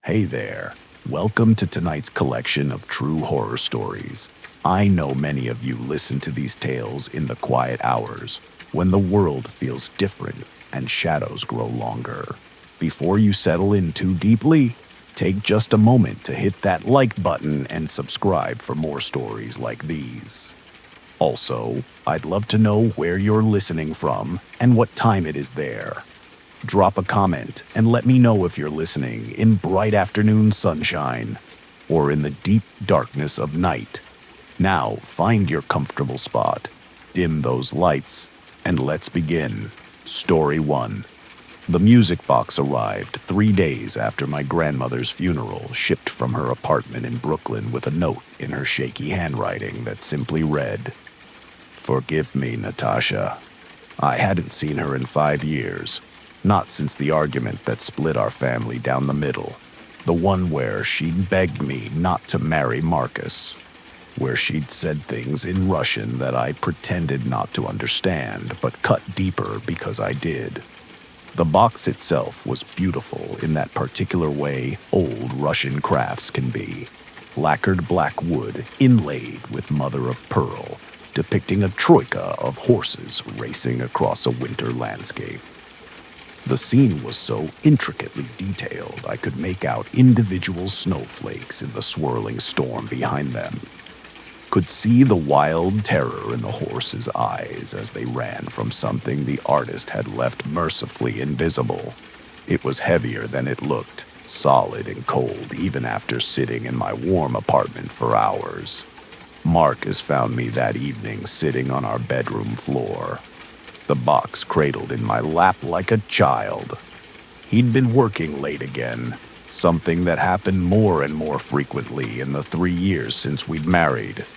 Hey there. Welcome to tonight's collection of true horror stories. I know many of you listen to these tales in the quiet hours when the world feels different and shadows grow longer. Before you settle in too deeply, take just a moment to hit that like button and subscribe for more stories like these. Also, I'd love to know where you're listening from and what time it is there. Drop a comment and let me know if you're listening in bright afternoon sunshine or in the deep darkness of night. Now, find your comfortable spot, dim those lights, and let's begin. Story 1. The music box arrived 3 days after my grandmother's funeral, shipped from her apartment in Brooklyn with a note in her shaky handwriting that simply read, "Forgive me, Natasha. I hadn't seen her in 5 years. Not since the argument that split our family down the middle. The one where she'd begged me not to marry Marcus. Where she'd said things in Russian that I pretended not to understand, but cut deeper because I did. The box itself was beautiful in that particular way old Russian crafts can be. Lacquered black wood inlaid with mother of pearl, depicting a troika of horses racing across a winter landscape. The scene was so intricately detailed I could make out individual snowflakes in the swirling storm behind them. Could see the wild terror in the horses' eyes as they ran from something the artist had left mercifully invisible. It was heavier than it looked, solid and cold even after sitting in my warm apartment for hours. Marcus found me that evening sitting on our bedroom floor, the box cradled in my lap like a child. He'd been working late again, something that happened more and more frequently in the 3 years since we'd married.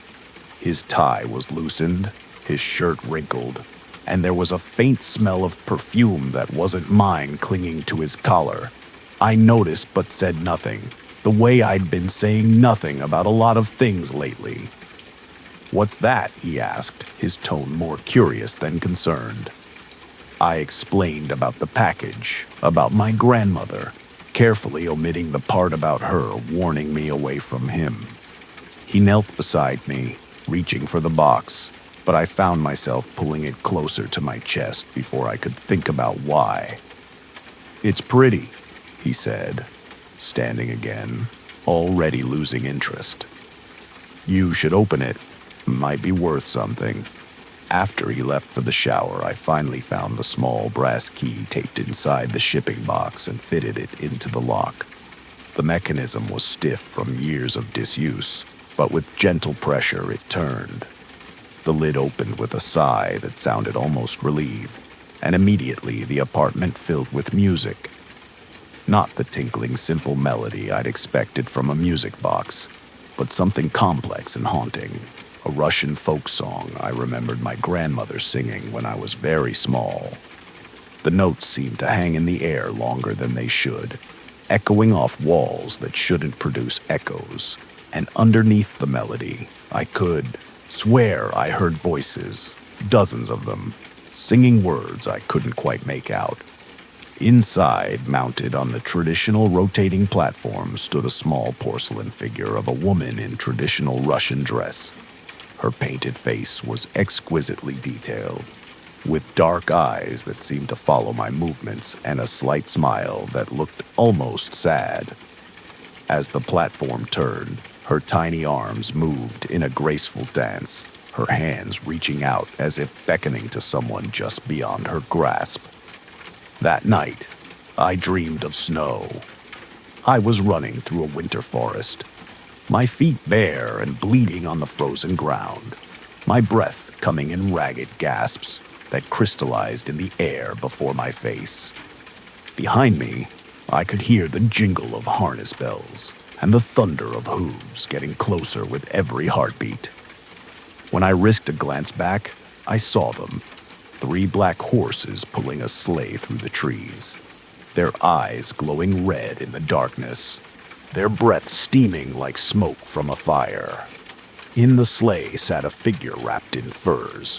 His tie was loosened, his shirt wrinkled, and there was a faint smell of perfume that wasn't mine clinging to his collar. I noticed but said nothing, the way I'd been saying nothing about a lot of things lately. "What's that?" he asked, his tone more curious than concerned. I explained about the package, about my grandmother, carefully omitting the part about her warning me away from him. He knelt beside me, reaching for the box, but I found myself pulling it closer to my chest before I could think about why. "It's pretty," he said, standing again, already losing interest. "You should open it. Might be worth something." After he left for the shower, I finally found the small brass key taped inside the shipping box and fitted it into the lock. The mechanism was stiff from years of disuse, but with gentle pressure it turned. The lid opened with a sigh that sounded almost relieved, and immediately the apartment filled with music. Not the tinkling simple melody I'd expected from a music box, but something complex and haunting. A Russian folk song I remembered my grandmother singing when I was very small. The notes seemed to hang in the air longer than they should, echoing off walls that shouldn't produce echoes. And underneath the melody, I could swear I heard voices, dozens of them, singing words I couldn't quite make out. Inside, mounted on the traditional rotating platform, stood a small porcelain figure of a woman in traditional Russian dress. Her painted face was exquisitely detailed, with dark eyes that seemed to follow my movements and a slight smile that looked almost sad. As the platform turned, her tiny arms moved in a graceful dance, her hands reaching out as if beckoning to someone just beyond her grasp. That night, I dreamed of snow. I was running through a winter forest, my feet bare and bleeding on the frozen ground, my breath coming in ragged gasps that crystallized in the air before my face. Behind me, I could hear the jingle of harness bells and the thunder of hooves getting closer with every heartbeat. When I risked a glance back, I saw them, 3 black horses pulling a sleigh through the trees, their eyes glowing red in the darkness, their breath steaming like smoke from a fire. In the sleigh sat a figure wrapped in furs,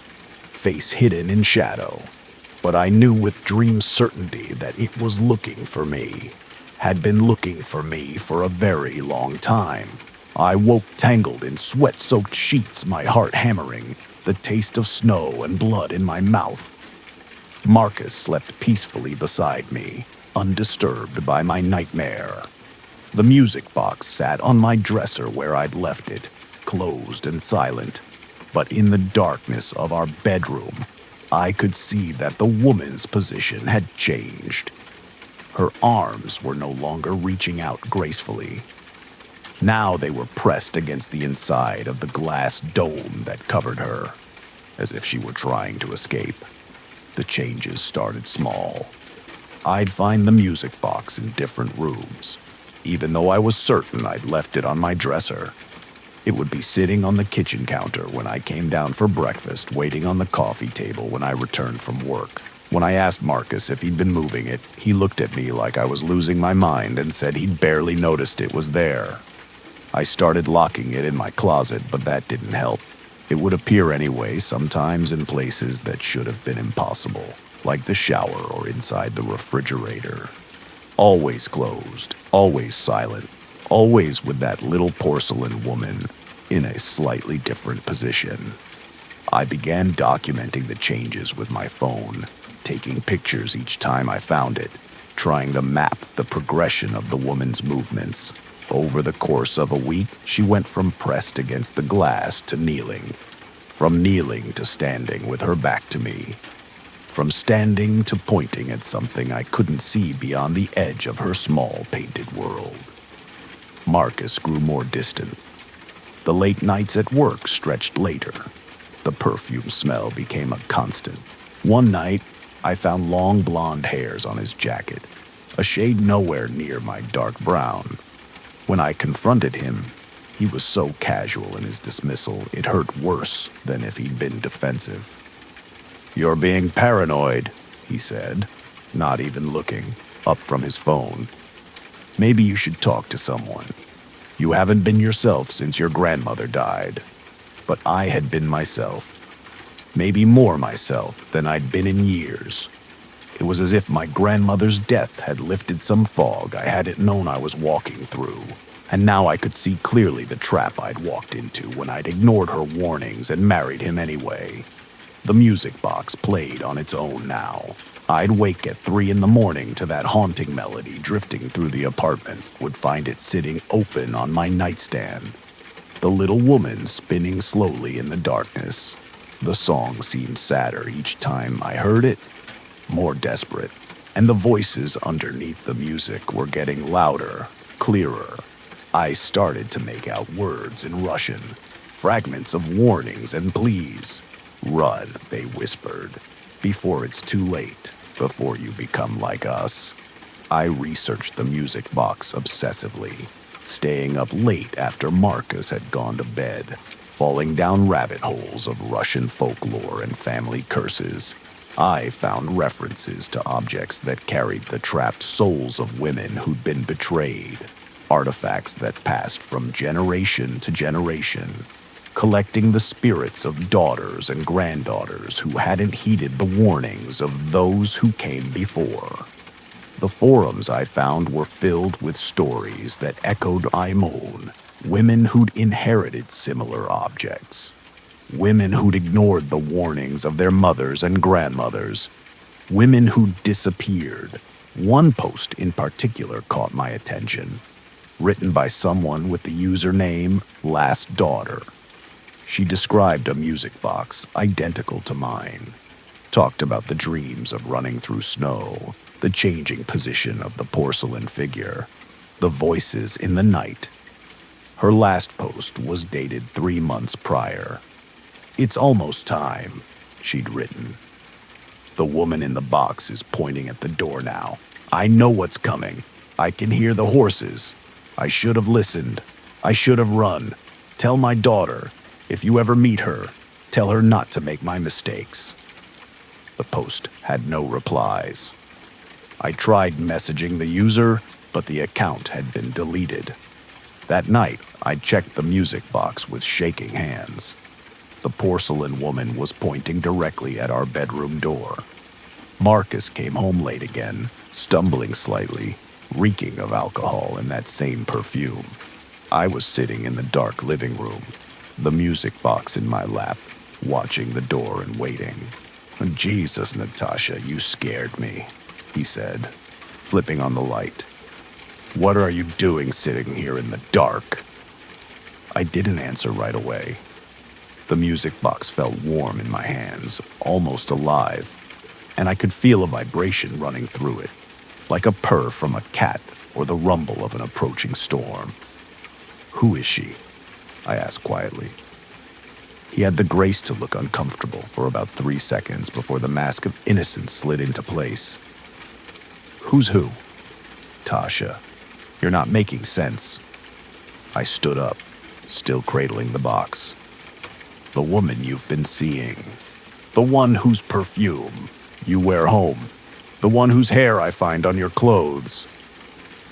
face hidden in shadow, but I knew with dream certainty that it was looking for me. had been looking for me for a very long time. I woke tangled in sweat-soaked sheets, my heart hammering, the taste of snow and blood in my mouth. Marcus slept peacefully beside me, undisturbed by my nightmare. The music box sat on my dresser where I'd left it, closed and silent. But in the darkness of our bedroom, I could see that the woman's position had changed. Her arms were no longer reaching out gracefully. Now they were pressed against the inside of the glass dome that covered her, as if she were trying to escape. The changes started small. I'd find the music box in different rooms, even though I was certain I'd left it on my dresser. It would be sitting on the kitchen counter when I came down for breakfast, waiting on the coffee table when I returned from work. When I asked Marcus if he'd been moving it, he looked at me like I was losing my mind and said he'd barely noticed it was there. I started locking it in my closet, but that didn't help. It would appear anyway, sometimes in places that should have been impossible, like the shower or inside the refrigerator. Always closed, always silent, always with that little porcelain woman in a slightly different position. I began documenting the changes with my phone, taking pictures each time I found it, trying to map the progression of the woman's movements. Over the course of a week, she went from pressed against the glass to kneeling, from kneeling to standing with her back to me, from standing to pointing at something I couldn't see beyond the edge of her small painted world. Marcus grew more distant. The late nights at work stretched later. The perfume smell became a constant. One night, I found long blonde hairs on his jacket, a shade nowhere near my dark brown. When I confronted him, he was so casual in his dismissal, it hurt worse than if he'd been defensive. "You're being paranoid," he said, not even looking up from his phone. "Maybe you should talk to someone. You haven't been yourself since your grandmother died." But I had been myself. Maybe more myself than I'd been in years. It was as if my grandmother's death had lifted some fog I hadn't known I was walking through, and now I could see clearly the trap I'd walked into when I'd ignored her warnings and married him anyway. The music box played on its own now. I'd wake at 3 a.m. to that haunting melody drifting through the apartment, would find it sitting open on my nightstand. The little woman spinning slowly in the darkness. The song seemed sadder each time I heard it, more desperate, and the voices underneath the music were getting louder, clearer. I started to make out words in Russian, fragments of warnings and pleas. "Run," they whispered, "before it's too late, before you become like us." I researched the music box obsessively, staying up late after Marcus had gone to bed, falling down rabbit holes of Russian folklore and family curses. I found references to objects that carried the trapped souls of women who'd been betrayed, artifacts that passed from generation to generation, collecting the spirits of daughters and granddaughters who hadn't heeded the warnings of those who came before. The forums I found were filled with stories that echoed my own, women who'd inherited similar objects, women who'd ignored the warnings of their mothers and grandmothers, women who'd disappeared. One post in particular caught my attention, written by someone with the username Last Daughter. She described a music box identical to mine, talked about the dreams of running through snow, the changing position of the porcelain figure, the voices in the night. Her last post was dated 3 months prior. "It's almost time," she'd written. "The woman in the box is pointing at the door now. I know what's coming. I can hear the horses. I should have listened. I should have run. Tell my daughter, if you ever meet her, tell her not to make my mistakes." The post had no replies. I tried messaging the user, but the account had been deleted. That night, I checked the music box with shaking hands. The porcelain woman was pointing directly at our bedroom door. Marcus came home late again, stumbling slightly, reeking of alcohol and that same perfume. I was sitting in the dark living room, the music box in my lap, watching the door and waiting. "Jesus, Natasha, you scared me," he said, flipping on the light. "What are you doing sitting here in the dark?" I didn't answer right away. The music box felt warm in my hands, almost alive, and I could feel a vibration running through it, like a purr from a cat or the rumble of an approaching storm. "Who is she?" I asked quietly. He had the grace to look uncomfortable for about 3 seconds before the mask of innocence slid into place. "Who's who?" "Tasha, you're not making sense." I stood up, still cradling the box. "The woman you've been seeing. The one whose perfume you wear home. The one whose hair I find on your clothes."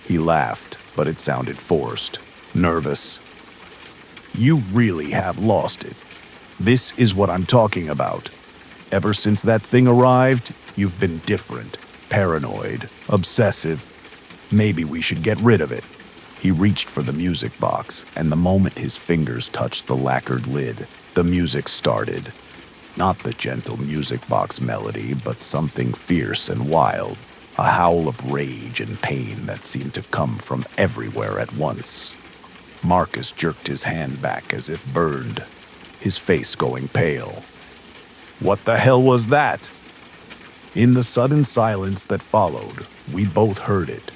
He laughed, but it sounded forced, nervous. "You really have lost it. This is what I'm talking about. Ever since that thing arrived, you've been different, paranoid, obsessive. Maybe we should get rid of it." He reached for the music box, and the moment his fingers touched the lacquered lid, the music started. Not the gentle music box melody, but something fierce and wild, a howl of rage and pain that seemed to come from everywhere at once. Marcus jerked his hand back as if burned, his face going pale. "What the hell was that?" In the sudden silence that followed, we both heard it.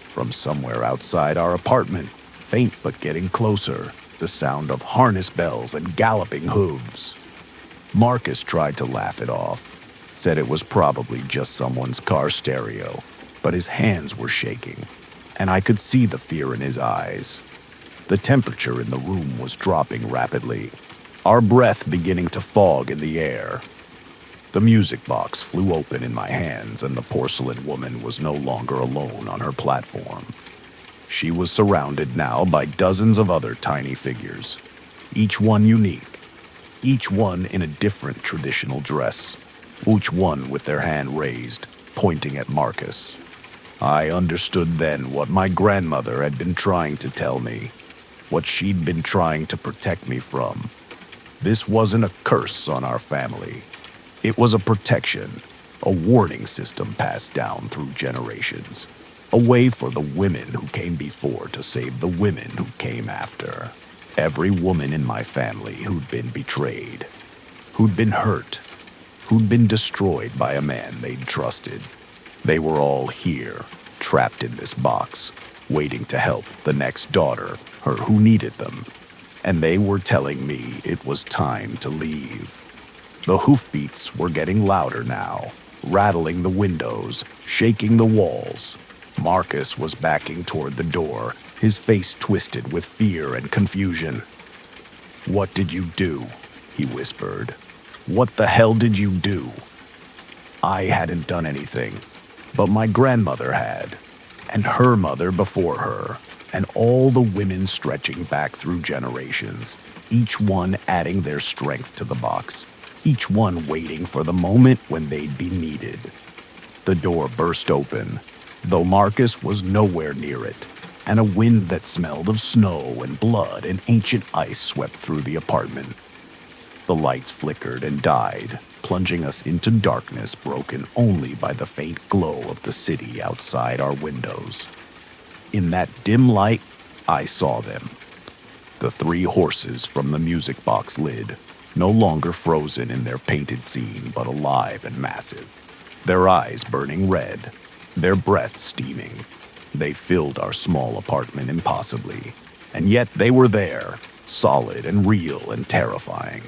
From somewhere outside our apartment, faint but getting closer, the sound of harness bells and galloping hooves. Marcus tried to laugh it off, said it was probably just someone's car stereo, but his hands were shaking, and I could see the fear in his eyes. The temperature in the room was dropping rapidly, our breath beginning to fog in the air. The music box flew open in my hands, and the porcelain woman was no longer alone on her platform. She was surrounded now by dozens of other tiny figures, each one unique, each one in a different traditional dress, each one with their hand raised, pointing at Marcus. I understood then what my grandmother had been trying to tell me, what she'd been trying to protect me from. This wasn't a curse on our family. It was a protection, a warning system passed down through generations, a way for the women who came before to save the women who came after. Every woman in my family who'd been betrayed, who'd been hurt, who'd been destroyed by a man they'd trusted. They were all here, trapped in this box, waiting to help the next daughter, her who needed them. And they were telling me it was time to leave. The hoofbeats were getting louder now, rattling the windows, shaking the walls. Marcus was backing toward the door, his face twisted with fear and confusion. "What did you do?" he whispered. "What the hell did you do?" I hadn't done anything, but my grandmother had, and her mother before her, and all the women stretching back through generations, each one adding their strength to the box, each one waiting for the moment when they'd be needed. The door burst open, though Marcus was nowhere near it, and a wind that smelled of snow and blood and ancient ice swept through the apartment. The lights flickered and died, plunging us into darkness broken only by the faint glow of the city outside our windows. In that dim light, I saw them. The 3 horses from the music box lid, no longer frozen in their painted scene, but alive and massive. Their eyes burning red, their breath steaming. They filled our small apartment impossibly, and yet they were there, solid and real and terrifying.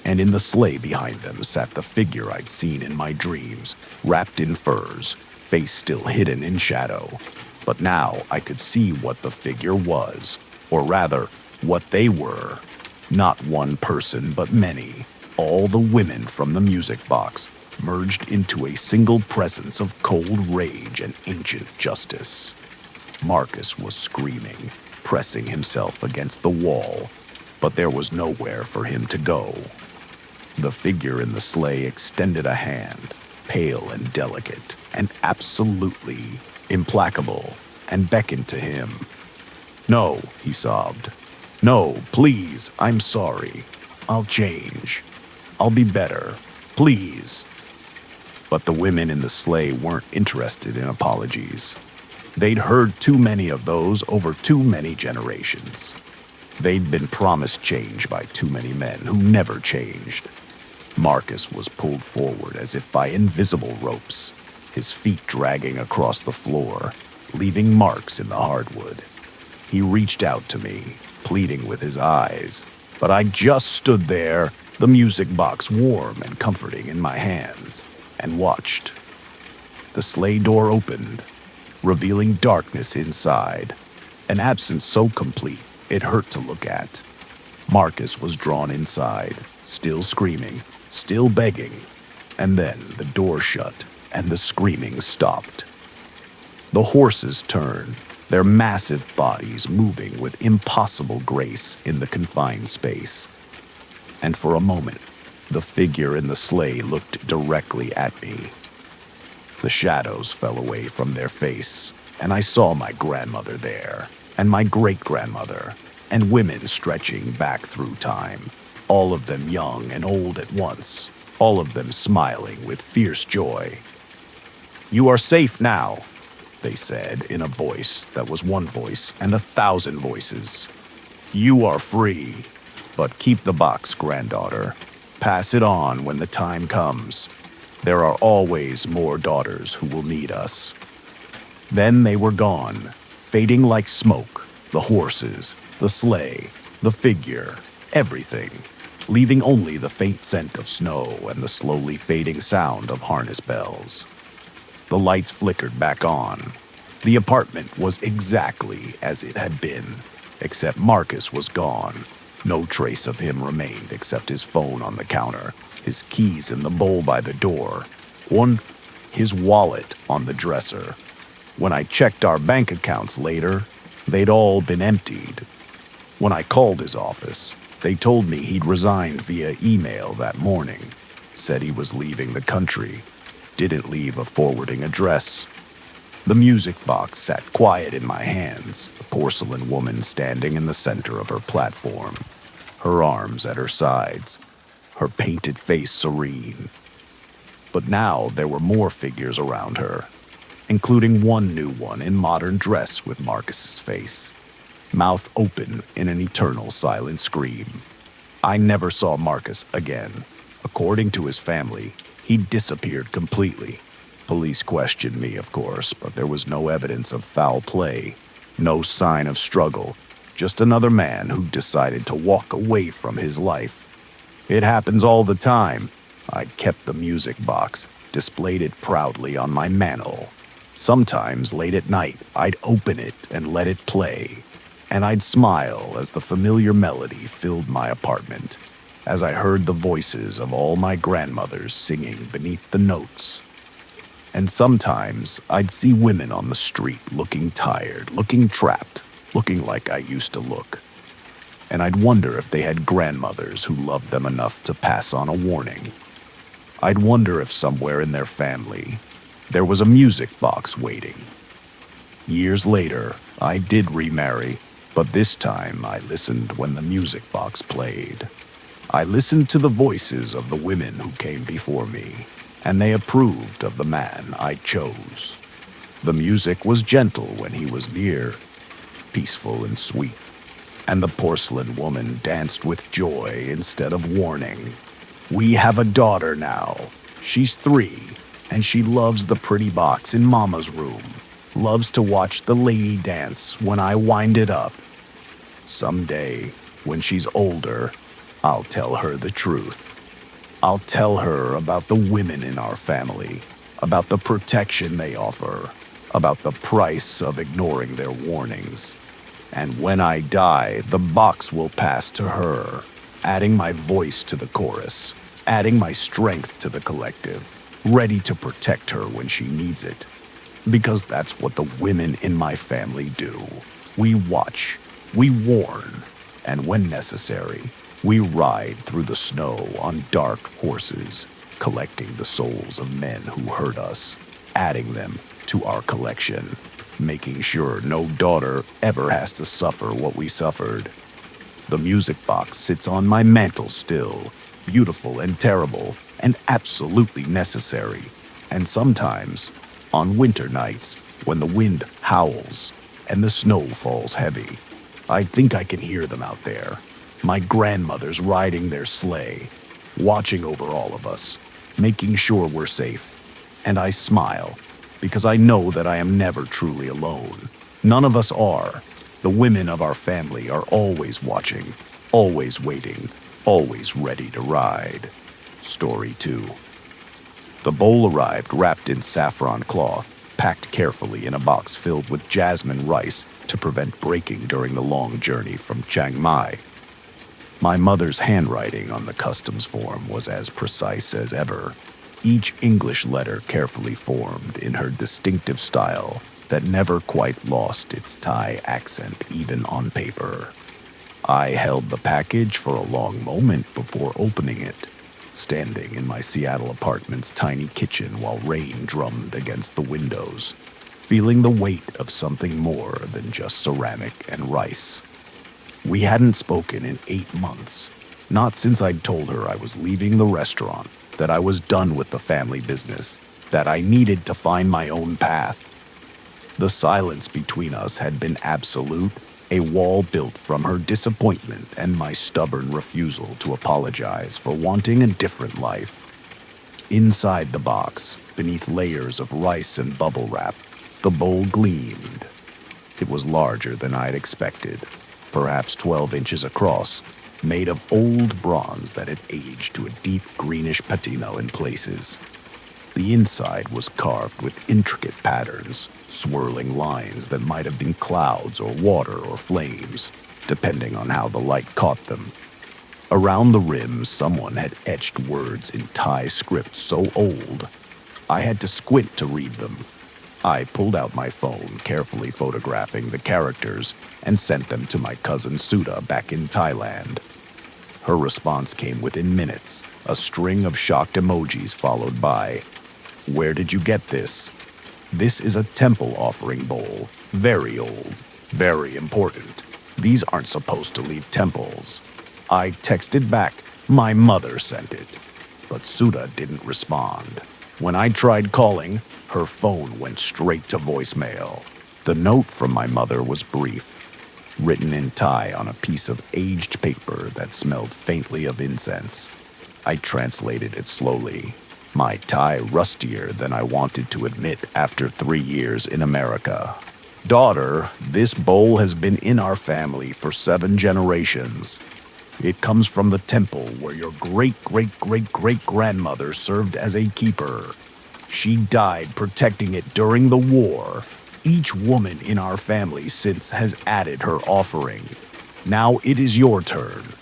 And in the sleigh behind them sat the figure I'd seen in my dreams, wrapped in furs, face still hidden in shadow. But now I could see what the figure was, or rather, what they were. Not one person, but many, all the women from the music box, merged into a single presence of cold rage and ancient justice. Marcus was screaming, pressing himself against the wall, but there was nowhere for him to go. The figure in the sleigh extended a hand, pale and delicate, and absolutely implacable. and beckoned to him. "No," he sobbed. "No, please, I'm sorry. I'll change. I'll be better. Please." But the women in the sleigh weren't interested in apologies. They'd heard too many of those over too many generations. They'd been promised change by too many men who never changed. Marcus was pulled forward as if by invisible ropes, his feet dragging across the floor, leaving marks in the hardwood. He reached out to me, pleading with his eyes, but I just stood there, the music box warm and comforting in my hands, and watched. The sleigh door opened, revealing darkness inside, an absence so complete it hurt to look at. Marcus was drawn inside, still screaming, still begging, and then the door shut and the screaming stopped. The horses turned, their massive bodies moving with impossible grace in the confined space. And for a moment, the figure in the sleigh looked directly at me. The shadows fell away from their face, and I saw my grandmother there, and my great-grandmother, and women stretching back through time, all of them young and old at once, all of them smiling with fierce joy. "You are safe now," they said in a voice that was one voice and 1,000 voices. "You are free, but keep the box, granddaughter. Pass it on when the time comes. There are always more daughters who will need us." Then they were gone, fading like smoke, the horses, the sleigh, the figure, everything, leaving only the faint scent of snow and the slowly fading sound of harness bells. The lights flickered back on. The apartment was exactly as it had been, except Marcus was gone. No trace of him remained except his phone on the counter, his keys in the bowl by the door, his wallet on the dresser. When I checked our bank accounts later, they'd all been emptied. When I called his office, they told me he'd resigned via email that morning, said he was leaving the country, didn't leave a forwarding address. The music box sat quiet in my hands, the porcelain woman standing in the center of her platform, her arms at her sides, her painted face serene. But now there were more figures around her, including one new one in modern dress with Marcus's face, mouth open in an eternal silent scream. I never saw Marcus again. According to his family, he disappeared completely. Police questioned me, of course, but there was no evidence of foul play, no sign of struggle, just another man who decided to walk away from his life. It happens all the time. I'd kept the music box, displayed it proudly on my mantle. Sometimes, late at night, I'd open it and let it play, and I'd smile as the familiar melody filled my apartment, as I heard the voices of all my grandmothers singing beneath the notes. And sometimes I'd see women on the street looking tired, looking trapped, looking like I used to look. And I'd wonder if they had grandmothers who loved them enough to pass on a warning. I'd wonder if somewhere in their family there was a music box waiting. Years later, I did remarry, but this time I listened when the music box played. I listened to the voices of the women who came before me, and they approved of the man I chose. The music was gentle when he was near, peaceful and sweet, and the porcelain woman danced with joy instead of warning. "We have a daughter now. She's 3, and she loves the pretty box in Mama's room, loves to watch the lady dance when I wind it up. Someday, when she's older, I'll tell her the truth. I'll tell her about the women in our family, about the protection they offer, about the price of ignoring their warnings. And when I die, the box will pass to her, adding my voice to the chorus, adding my strength to the collective, ready to protect her when she needs it. Because that's what the women in my family do. We watch, we warn, and when necessary, we ride through the snow on dark horses, collecting the souls of men who hurt us, adding them to our collection. making sure no daughter ever has to suffer what we suffered. The music box sits on my mantel still, beautiful and terrible, and absolutely necessary. And sometimes, on winter nights, when the wind howls and the snow falls heavy, I think I can hear them out there. My grandmothers riding their sleigh, watching over all of us, making sure we're safe. And I smile, because I know that I am never truly alone. None of us are. The women of our family are always watching, always waiting, always ready to ride. Story 2. The bowl arrived wrapped in saffron cloth, packed carefully in a box filled with jasmine rice to prevent breaking during the long journey from Chiang Mai. My mother's handwriting on the customs form was as precise as ever, each English letter carefully formed in her distinctive style that never quite lost its Thai accent even on paper. I held the package for a long moment before opening it, standing in my Seattle apartment's tiny kitchen while rain drummed against the windows, feeling the weight of something more than just ceramic and rice. We hadn't spoken in 8 months, not since I'd told her I was leaving the restaurant, that I was done with the family business, that I needed to find my own path. The silence between us had been absolute, a wall built from her disappointment and my stubborn refusal to apologize for wanting a different life. Inside the box, beneath layers of rice and bubble wrap, the bowl gleamed. It was larger than I'd expected, perhaps 12 inches across, made of old bronze that had aged to a deep greenish patina in places. The inside was carved with intricate patterns, swirling lines that might have been clouds or water or flames, depending on how the light caught them. Around the rim, someone had etched words in Thai script so old, I had to squint to read them. I pulled out my phone, carefully photographing the characters, and sent them to my cousin Suda back in Thailand. Her response came within minutes, a string of shocked emojis followed by, "Where did you get this? This is a temple offering bowl. Very old. Very important. These aren't supposed to leave temples." I texted back, "My mother sent it." But Suda didn't respond. When I tried calling, her phone went straight to voicemail. The note from my mother was brief, written in Thai on a piece of aged paper that smelled faintly of incense. I translated it slowly, my Thai rustier than I wanted to admit after 3 years in America. "Daughter, this bowl has been in our family for 7 generations. It comes from the temple where your great-great-great-great-grandmother served as a keeper. She died protecting it during the war. Each woman in our family since has added her offering. Now it is your turn.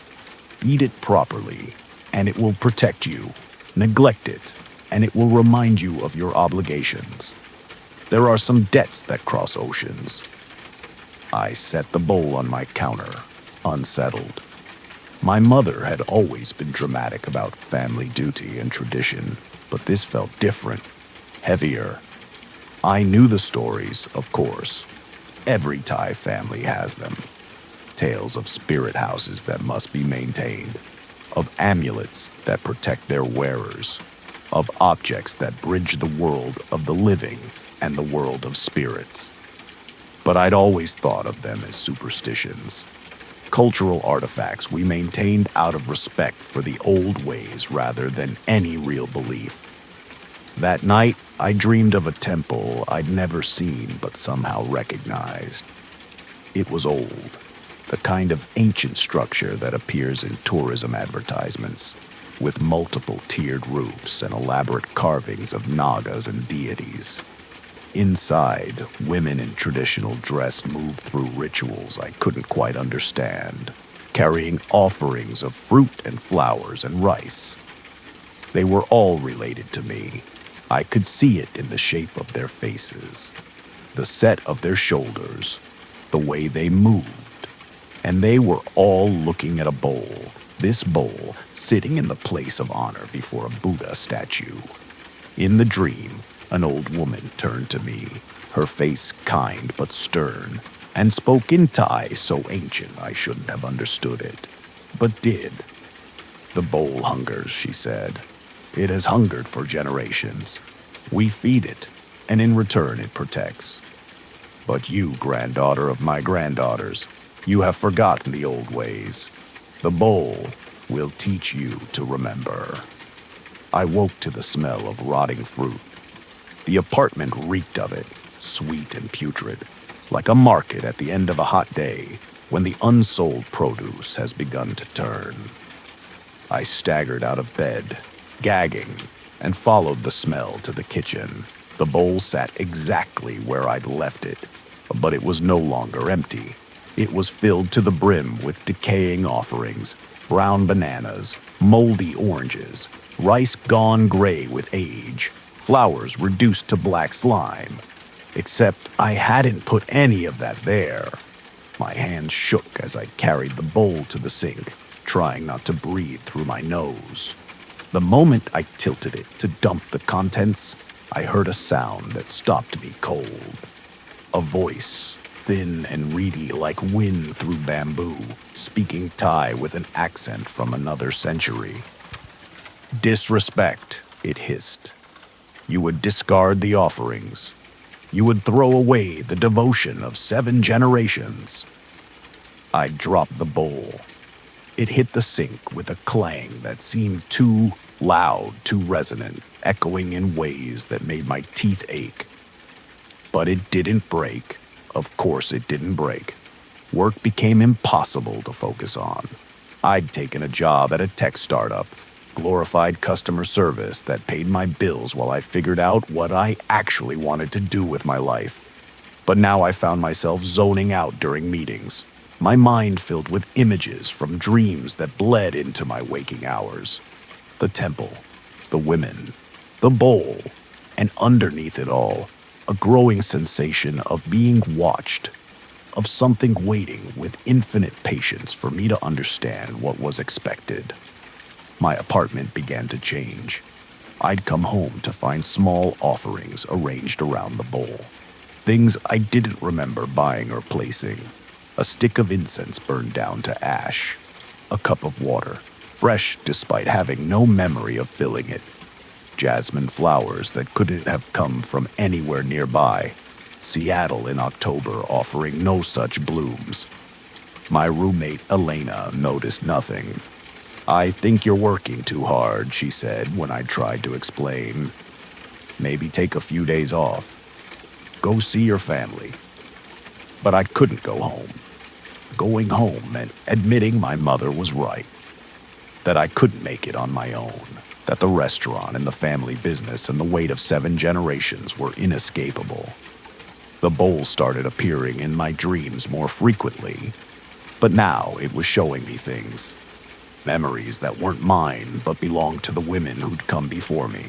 Feed it properly, and it will protect you. Neglect it, and it will remind you of your obligations. There are some debts that cross oceans." I set the bowl on my counter, unsettled. My mother had always been dramatic about family duty and tradition, but this felt different, heavier. I knew the stories, of course. Every Thai family has them. Tales of spirit houses that must be maintained, of amulets that protect their wearers, of objects that bridge the world of the living and the world of spirits. But I'd always thought of them as superstitions. Cultural artifacts we maintained out of respect for the old ways rather than any real belief. That night, I dreamed of a temple I'd never seen but somehow recognized. It was old, the kind of ancient structure that appears in tourism advertisements, with multiple tiered roofs and elaborate carvings of nagas and deities. Inside, women in traditional dress moved through rituals I couldn't quite understand, carrying offerings of fruit and flowers and rice. They were all related to me. I could see it in the shape of their faces, the set of their shoulders, the way they moved. And they were all looking at a bowl, this bowl sitting in the place of honor before a Buddha statue. In the dream, An old woman turned to me, her face kind but stern, and spoke in Thai so ancient I shouldn't have understood it, but did. The bowl hungers, she said. It has hungered for generations. We feed it, and in return it protects. But you, granddaughter of my granddaughters, you have forgotten the old ways. The bowl will teach you to remember. I woke to the smell of rotting fruit. The apartment reeked of it, sweet and putrid, like a market at the end of a hot day when the unsold produce has begun to turn. I staggered out of bed, gagging, and followed the smell to the kitchen. The bowl sat exactly where I'd left it, but it was no longer empty. It was filled to the brim with decaying offerings, brown bananas, moldy oranges, rice gone gray with age, flowers reduced to black slime. Except I hadn't put any of that there. My hands shook as I carried the bowl to the sink, trying not to breathe through my nose. The moment I tilted it to dump the contents, I heard a sound that stopped me cold. A voice, thin and reedy like wind through bamboo, speaking Thai with an accent from another century. Disrespect, it hissed. You would discard the offerings. You would throw away the devotion of 7 generations. I dropped the bowl. It hit the sink with a clang that seemed too loud, too resonant, echoing in ways that made my teeth ache. But it didn't break. Of course it didn't break. Work became impossible to focus on. I'd taken a job at a tech startup, glorified customer service that paid my bills while I figured out what I actually wanted to do with my life. But now I found myself zoning out during meetings, my mind filled with images from dreams that bled into my waking hours. The temple, the women, the bowl, and underneath it all, a growing sensation of being watched, of something waiting with infinite patience for me to understand what was expected. My apartment began to change. I'd come home to find small offerings arranged around the bowl. Things I didn't remember buying or placing. A stick of incense burned down to ash. A cup of water, fresh despite having no memory of filling it. Jasmine flowers that couldn't have come from anywhere nearby. Seattle in October offering no such blooms. My roommate Elena noticed nothing. I think you're working too hard, she said when I tried to explain. Maybe take a few days off. Go see your family. But I couldn't go home. Going home meant admitting my mother was right. That I couldn't make it on my own. That the restaurant and the family business and the weight of 7 generations were inescapable. The bowl started appearing in my dreams more frequently, but now it was showing me things. Memories that weren't mine, but belonged to the women who'd come before me.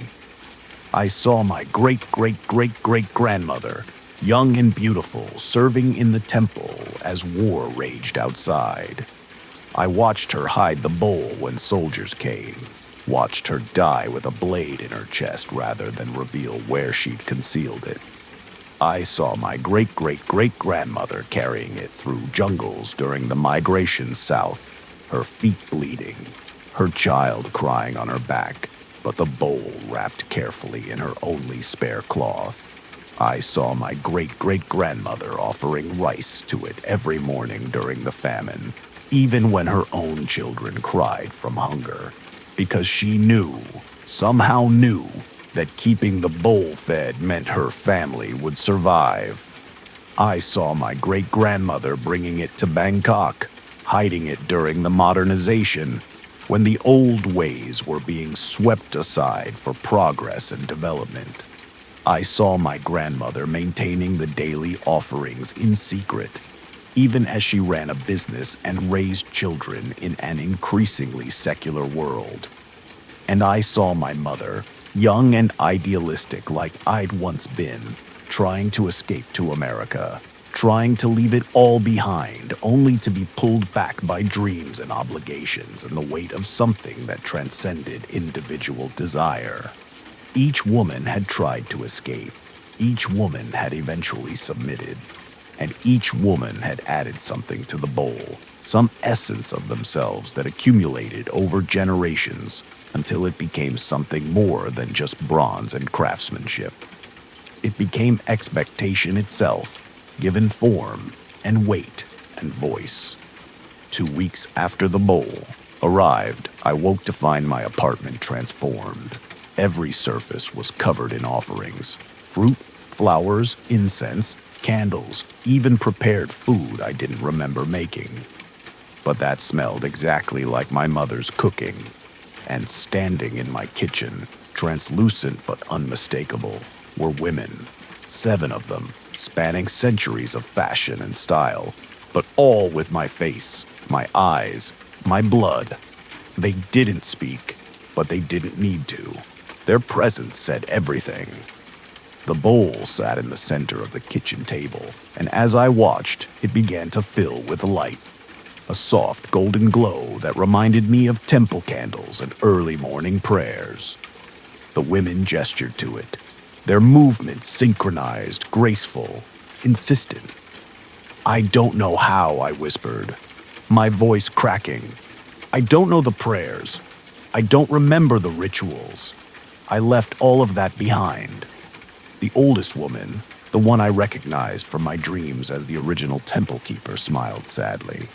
I saw my great-great-great-great-grandmother, young and beautiful, serving in the temple as war raged outside. I watched her hide the bowl when soldiers came, watched her die with a blade in her chest rather than reveal where she'd concealed it. I saw my great-great-great-grandmother carrying it through jungles during the migration south, her feet bleeding, her child crying on her back, but the bowl wrapped carefully in her only spare cloth. I saw my great-great-grandmother offering rice to it every morning during the famine, even when her own children cried from hunger, because she knew, somehow knew, that keeping the bowl fed meant her family would survive. I saw my great-grandmother bringing it to Bangkok, hiding it during the modernization, when the old ways were being swept aside for progress and development. I saw my grandmother maintaining the daily offerings in secret, even as she ran a business and raised children in an increasingly secular world. And I saw my mother, young and idealistic like I'd once been, trying to escape to America, trying to leave it all behind, only to be pulled back by dreams and obligations and the weight of something that transcended individual desire. Each woman had tried to escape. Each woman had eventually submitted. And each woman had added something to the bowl, some essence of themselves that accumulated over generations until it became something more than just bronze and craftsmanship. It became expectation itself, given form and weight and voice. 2 weeks after the bowl arrived, I woke to find my apartment transformed. Every surface was covered in offerings: fruit, flowers, incense, candles, even prepared food I didn't remember making. But that smelled exactly like my mother's cooking. And standing in my kitchen, translucent but unmistakable, were women. 7 of them, spanning centuries of fashion and style, but all with my face, my eyes, my blood. They didn't speak, but they didn't need to. Their presence said everything. The bowl sat in the center of the kitchen table, and as I watched, it began to fill with light. A soft golden glow that reminded me of temple candles and early morning prayers. The women gestured to it, their movements synchronized, graceful, insistent. "I don't know how," I whispered, my voice cracking. "I don't know the prayers. I don't remember the rituals. I left all of that behind." The oldest woman, the one I recognized from my dreams as the original temple keeper, smiled sadly.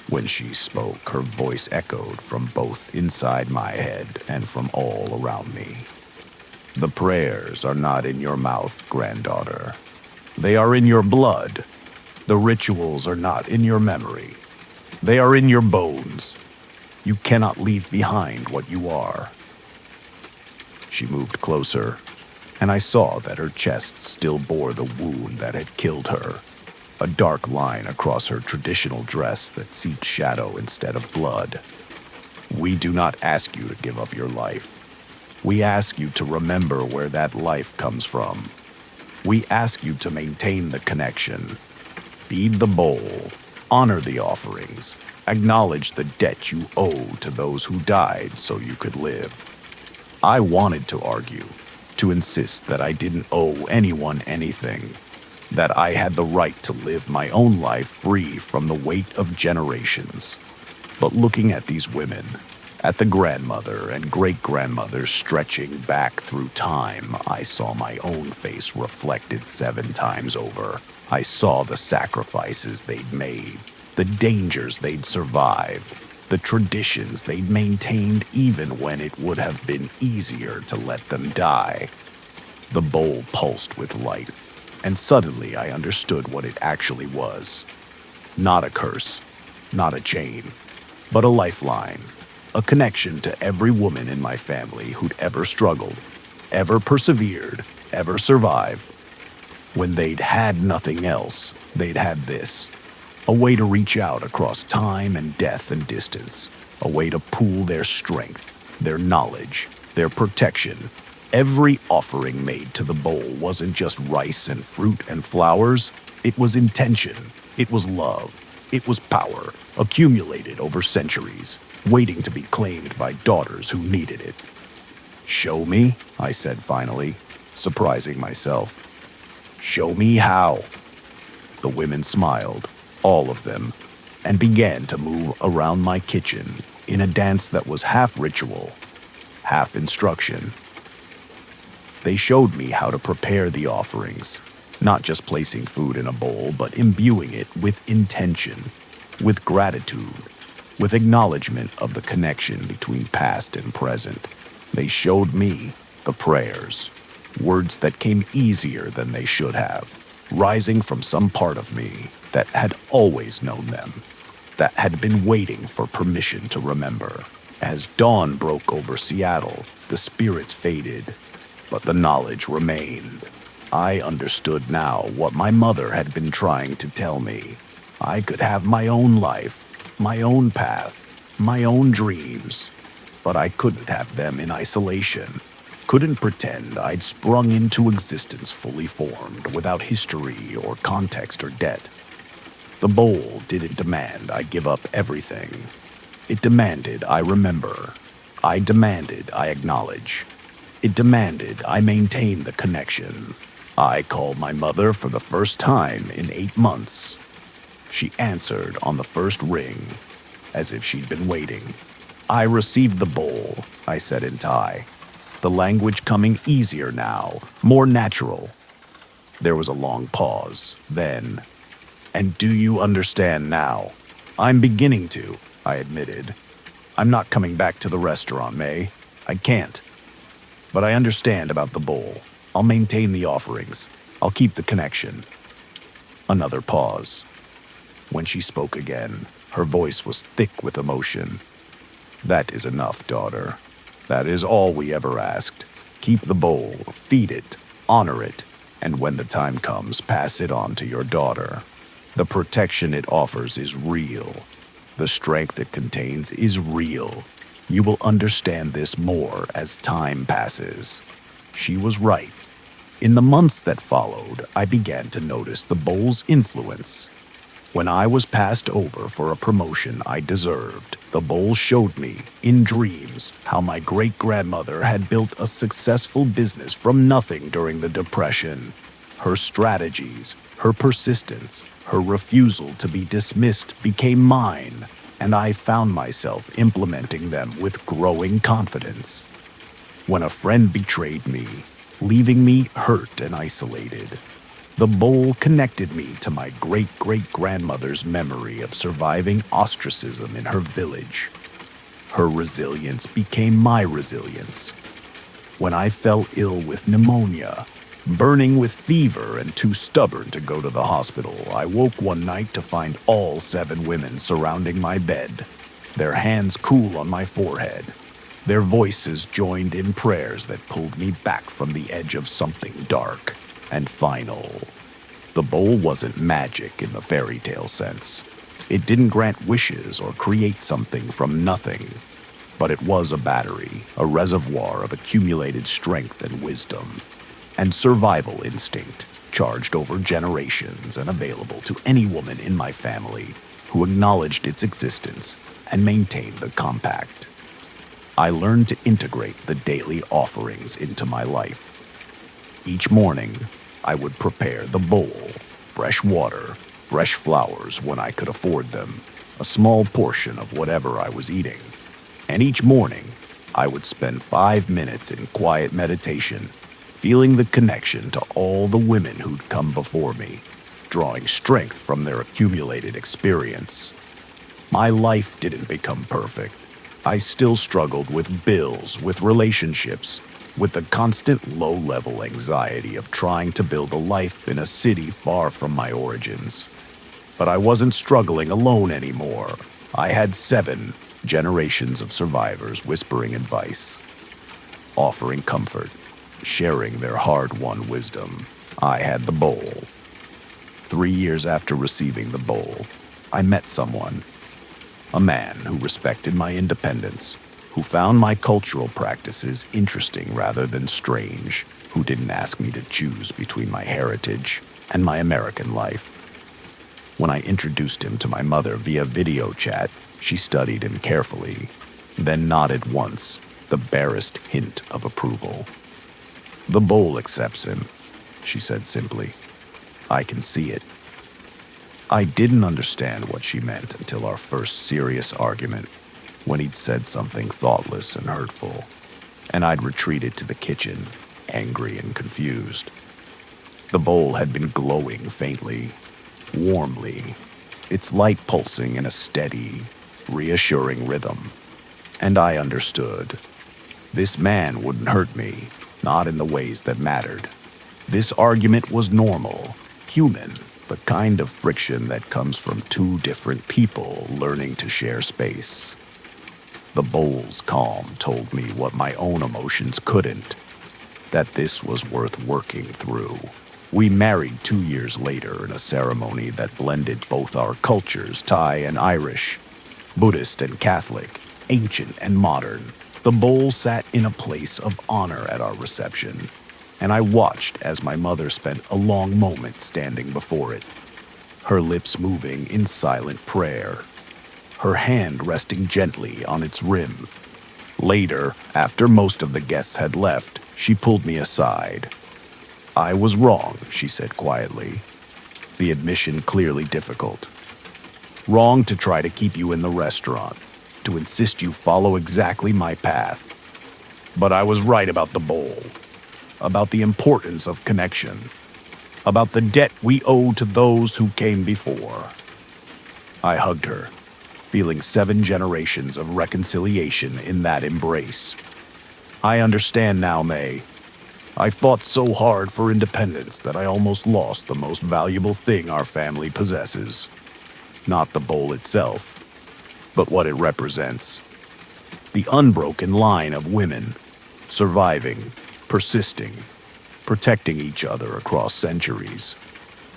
When she spoke, her voice echoed from both inside my head and from all around me. "The prayers are not in your mouth, granddaughter. They are in your blood. The rituals are not in your memory. They are in your bones. You cannot leave behind what you are." She moved closer, and I saw that her chest still bore the wound that had killed her. A dark line across her traditional dress that seeped shadow instead of blood. "We do not ask you to give up your life. We ask you to remember where that life comes from. We ask you to maintain the connection. Feed the bowl, honor the offerings, acknowledge the debt you owe to those who died so you could live." I wanted to argue, to insist that I didn't owe anyone anything, that I had the right to live my own life free from the weight of generations. But looking at these women, at the grandmother and great-grandmother stretching back through time, I saw my own face reflected 7 times over. I saw the sacrifices they'd made, the dangers they'd survived, the traditions they'd maintained even when it would have been easier to let them die. The bowl pulsed with light, and suddenly I understood what it actually was. Not a curse, not a chain, but a lifeline, a connection to every woman in my family who'd ever struggled, ever persevered, ever survived. When they'd had nothing else, they'd had this. A way to reach out across time and death and distance. A way to pool their strength, their knowledge, their protection. Every offering made to the bowl wasn't just rice and fruit and flowers. It was intention. It was love. It was power, accumulated over centuries, waiting to be claimed by daughters who needed it. "Show me," I said finally, surprising myself. "Show me how." The women smiled, all of them, and began to move around my kitchen in a dance that was half ritual, half instruction. They showed me how to prepare the offerings, not just placing food in a bowl, but imbuing it with intention, with gratitude, with acknowledgement of the connection between past and present. They showed me the prayers, words that came easier than they should have, rising from some part of me that had always known them, that had been waiting for permission to remember. As dawn broke over Seattle, the spirits faded, but the knowledge remained. I understood now what my mother had been trying to tell me. I could have my own life, my own path, my own dreams, but I couldn't have them in isolation. Couldn't pretend I'd sprung into existence fully formed, without history or context or debt. The bowl didn't demand I give up everything. It demanded I remember. I demanded I acknowledge. It demanded I maintain the connection. I called my mother for the first time in 8 months. She answered on the first ring, as if she'd been waiting. "I received the bowl," I said in Thai, the language coming easier now, more natural. There was a long pause. Then, "And do you understand now?" "I'm beginning to," I admitted. "I'm not coming back to the restaurant, May. I can't. But I understand about the bowl. I'll maintain the offerings. I'll keep the connection." Another pause. When she spoke again, her voice was thick with emotion. "That is enough, daughter. That is all we ever asked. Keep the bowl, feed it, honor it, and when the time comes, pass it on to your daughter. The protection it offers is real. The strength it contains is real. You will understand this more as time passes." She was right. In the months that followed, I began to notice the bowl's influence. When I was passed over for a promotion I deserved, the bowl showed me, in dreams, how my great-grandmother had built a successful business from nothing during the Depression. Her strategies, her persistence, her refusal to be dismissed became mine, and I found myself implementing them with growing confidence. When a friend betrayed me, leaving me hurt and isolated, the bowl connected me to my great-great-grandmother's memory of surviving ostracism in her village. Her resilience became my resilience. When I fell ill with pneumonia, burning with fever and too stubborn to go to the hospital, I woke one night to find all 7 women surrounding my bed, their hands cool on my forehead. Their voices joined in prayers that pulled me back from the edge of something dark and final. The bowl wasn't magic in the fairy tale sense. It didn't grant wishes or create something from nothing. But it was a battery, a reservoir of accumulated strength and wisdom, and survival instinct, charged over generations and available to any woman in my family who acknowledged its existence and maintained the compact. I learned to integrate the daily offerings into my life. Each morning, I would prepare the bowl, fresh water, fresh flowers when I could afford them, a small portion of whatever I was eating. And each morning, I would spend 5 minutes in quiet meditation, feeling the connection to all the women who'd come before me, drawing strength from their accumulated experience. My life didn't become perfect. I still struggled with bills, with relationships, with the constant low-level anxiety of trying to build a life in a city far from my origins. But I wasn't struggling alone anymore. I had 7 generations of survivors whispering advice, offering comfort, sharing their hard-won wisdom. I had the bowl. 3 years after receiving the bowl, I met someone. A man who respected my independence, who found my cultural practices interesting rather than strange, who didn't ask me to choose between my heritage and my American life. When I introduced him to my mother via video chat, she studied him carefully, then nodded once, the barest hint of approval. "The bowl accepts him," she said simply. "I can see it." I didn't understand what she meant until our first serious argument, when he'd said something thoughtless and hurtful, and I'd retreated to the kitchen, angry and confused. The bowl had been glowing faintly, warmly, its light pulsing in a steady, reassuring rhythm. And I understood. This man wouldn't hurt me, not in the ways that mattered. This argument was normal, human, the kind of friction that comes from 2 different people learning to share space. The bowl's calm told me what my own emotions couldn't, that this was worth working through. We married 2 years later in a ceremony that blended both our cultures, Thai and Irish, Buddhist and Catholic, ancient and modern. The bowl sat in a place of honor at our reception, and I watched as my mother spent a long moment standing before it, her lips moving in silent prayer, her hand resting gently on its rim. Later, after most of the guests had left, she pulled me aside. "I was wrong," she said quietly, the admission clearly difficult. "Wrong to try to keep you in the restaurant, to insist you follow exactly my path. But I was right about the bowl, about the importance of connection, about the debt we owe to those who came before." I hugged her, feeling 7 generations of reconciliation in that embrace. "I understand now, May. I fought so hard for independence that I almost lost the most valuable thing our family possesses. Not the bowl itself, but what it represents. The unbroken line of women, surviving, persisting, protecting each other across centuries.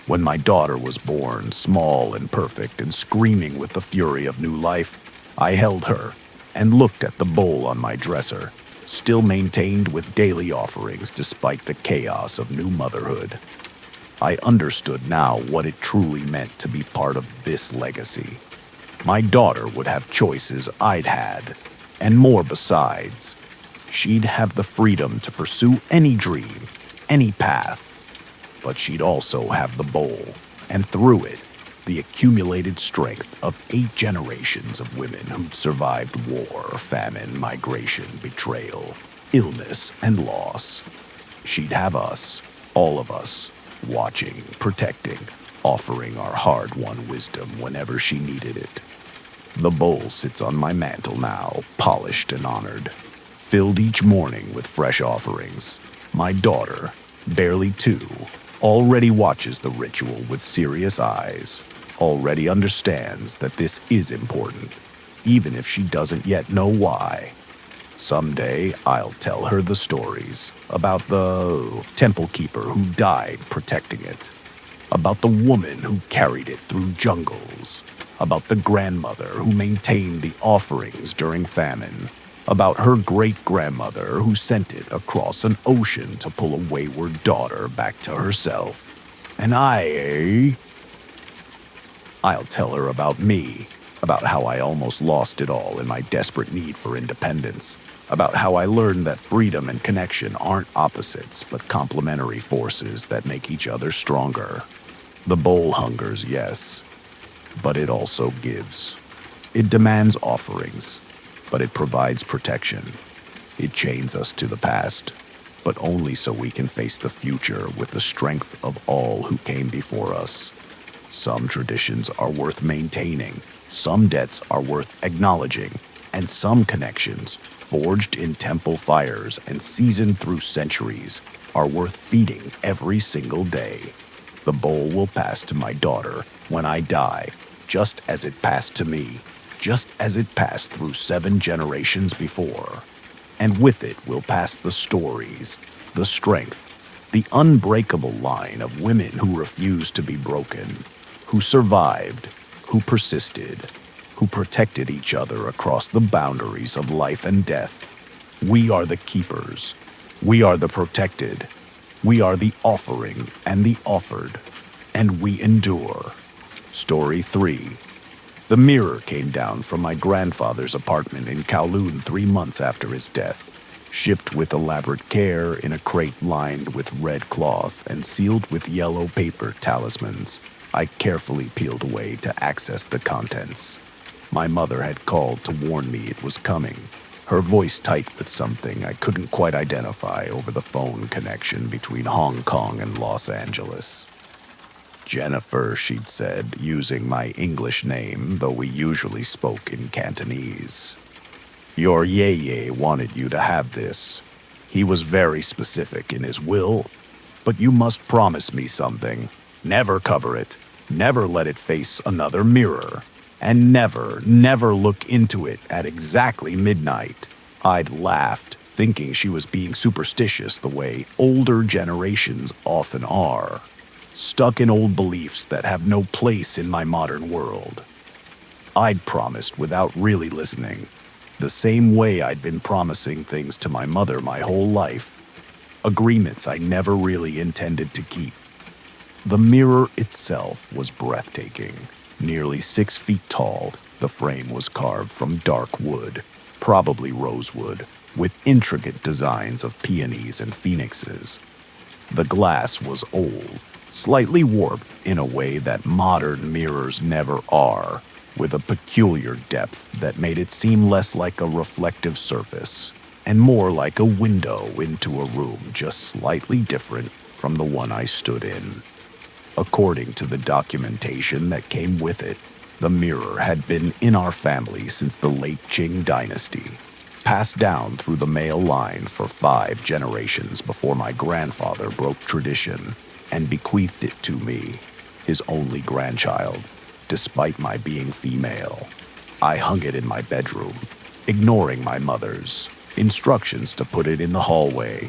When my daughter was born, small and perfect and screaming with the fury of new life, I held her and looked at the bowl on my dresser, still maintained with daily offerings despite the chaos of new motherhood. I understood now what it truly meant to be part of this legacy. My daughter would have choices I'd had, and more besides. She'd have the freedom to pursue any dream, any path, but she'd also have the bowl, and through it, the accumulated strength of 8 generations of women who'd survived war, famine, migration, betrayal, illness, and loss. She'd have us, all of us, watching, protecting, offering our hard-won wisdom whenever she needed it. The bowl sits on my mantle now, polished and honored, filled each morning with fresh offerings. My daughter, barely 2, already watches the ritual with serious eyes, already understands that this is important, even if she doesn't yet know why. Someday, I'll tell her the stories about the temple keeper who died protecting it, about the woman who carried it through jungles, about the grandmother who maintained the offerings during famine, about her great-grandmother who sent it across an ocean to pull a wayward daughter back to herself. And I'll tell her about me, about how I almost lost it all in my desperate need for independence, about how I learned that freedom and connection aren't opposites but complementary forces that make each other stronger. The bowl hungers, yes, but it also gives. It demands offerings, but it provides protection. It chains us to the past, but only so we can face the future with the strength of all who came before us. Some traditions are worth maintaining, some debts are worth acknowledging, and some connections, forged in temple fires and seasoned through centuries, are worth feeding every single day. The bowl will pass to my daughter when I die, just as it passed to me, just as it passed through 7 generations before. And with it will pass the stories, the strength, the unbreakable line of women who refused to be broken, who survived, who persisted, who protected each other across the boundaries of life and death. We are the keepers. We are the protected. We are the offering and the offered. And we endure. Story 3. The mirror came down from my grandfather's apartment in Kowloon 3 months after his death, shipped with elaborate care in a crate lined with red cloth and sealed with yellow paper talismans. I carefully peeled away to access the contents. My mother had called to warn me it was coming, her voice tight with something I couldn't quite identify over the phone connection between Hong Kong and Los Angeles. "Jennifer," she'd said, using my English name, though we usually spoke in Cantonese. "Your Yeye wanted you to have this. He was very specific in his will, but you must promise me something. Never cover it, never let it face another mirror, and never look into it at exactly midnight." I'd laughed, thinking she was being superstitious the way older generations often are, stuck in old beliefs that have no place in my modern world. I'd promised without really listening, the same way I'd been promising things to my mother my whole life, agreements I never really intended to keep. The mirror itself was breathtaking. Nearly 6 feet tall, the frame was carved from dark wood, probably rosewood, with intricate designs of peonies and phoenixes. The glass was old, slightly warped in a way that modern mirrors never are, with a peculiar depth that made it seem less like a reflective surface and more like a window into a room just slightly different from the one I stood in. According to the documentation that came with it, the mirror had been in our family since the late Qing dynasty, passed down through the male line for 5 generations before my grandfather broke tradition and bequeathed it to me, his only grandchild, despite my being female. I hung it in my bedroom, ignoring my mother's instructions to put it in the hallway.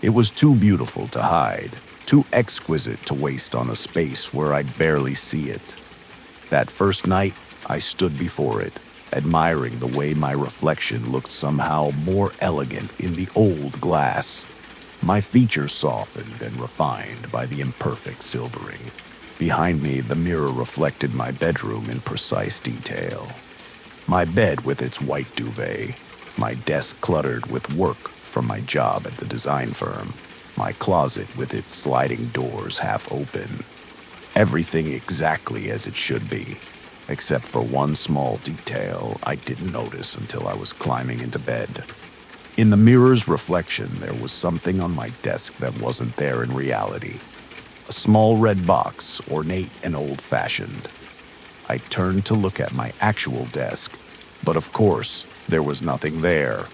It was too beautiful to hide, too exquisite to waste on a space where I'd barely see it. That first night, I stood before it, admiring the way my reflection looked somehow more elegant in the old glass. My features softened and refined by the imperfect silvering. Behind me, the mirror reflected my bedroom in precise detail. My bed with its white duvet, my desk cluttered with work from my job at the design firm, my closet with its sliding doors half open. Everything exactly as it should be, except for one small detail I didn't notice until I was climbing into bed. In the mirror's reflection, there was something on my desk that wasn't there in reality. A small red box, ornate and old-fashioned. I turned to look at my actual desk, but of course, there was nothing there.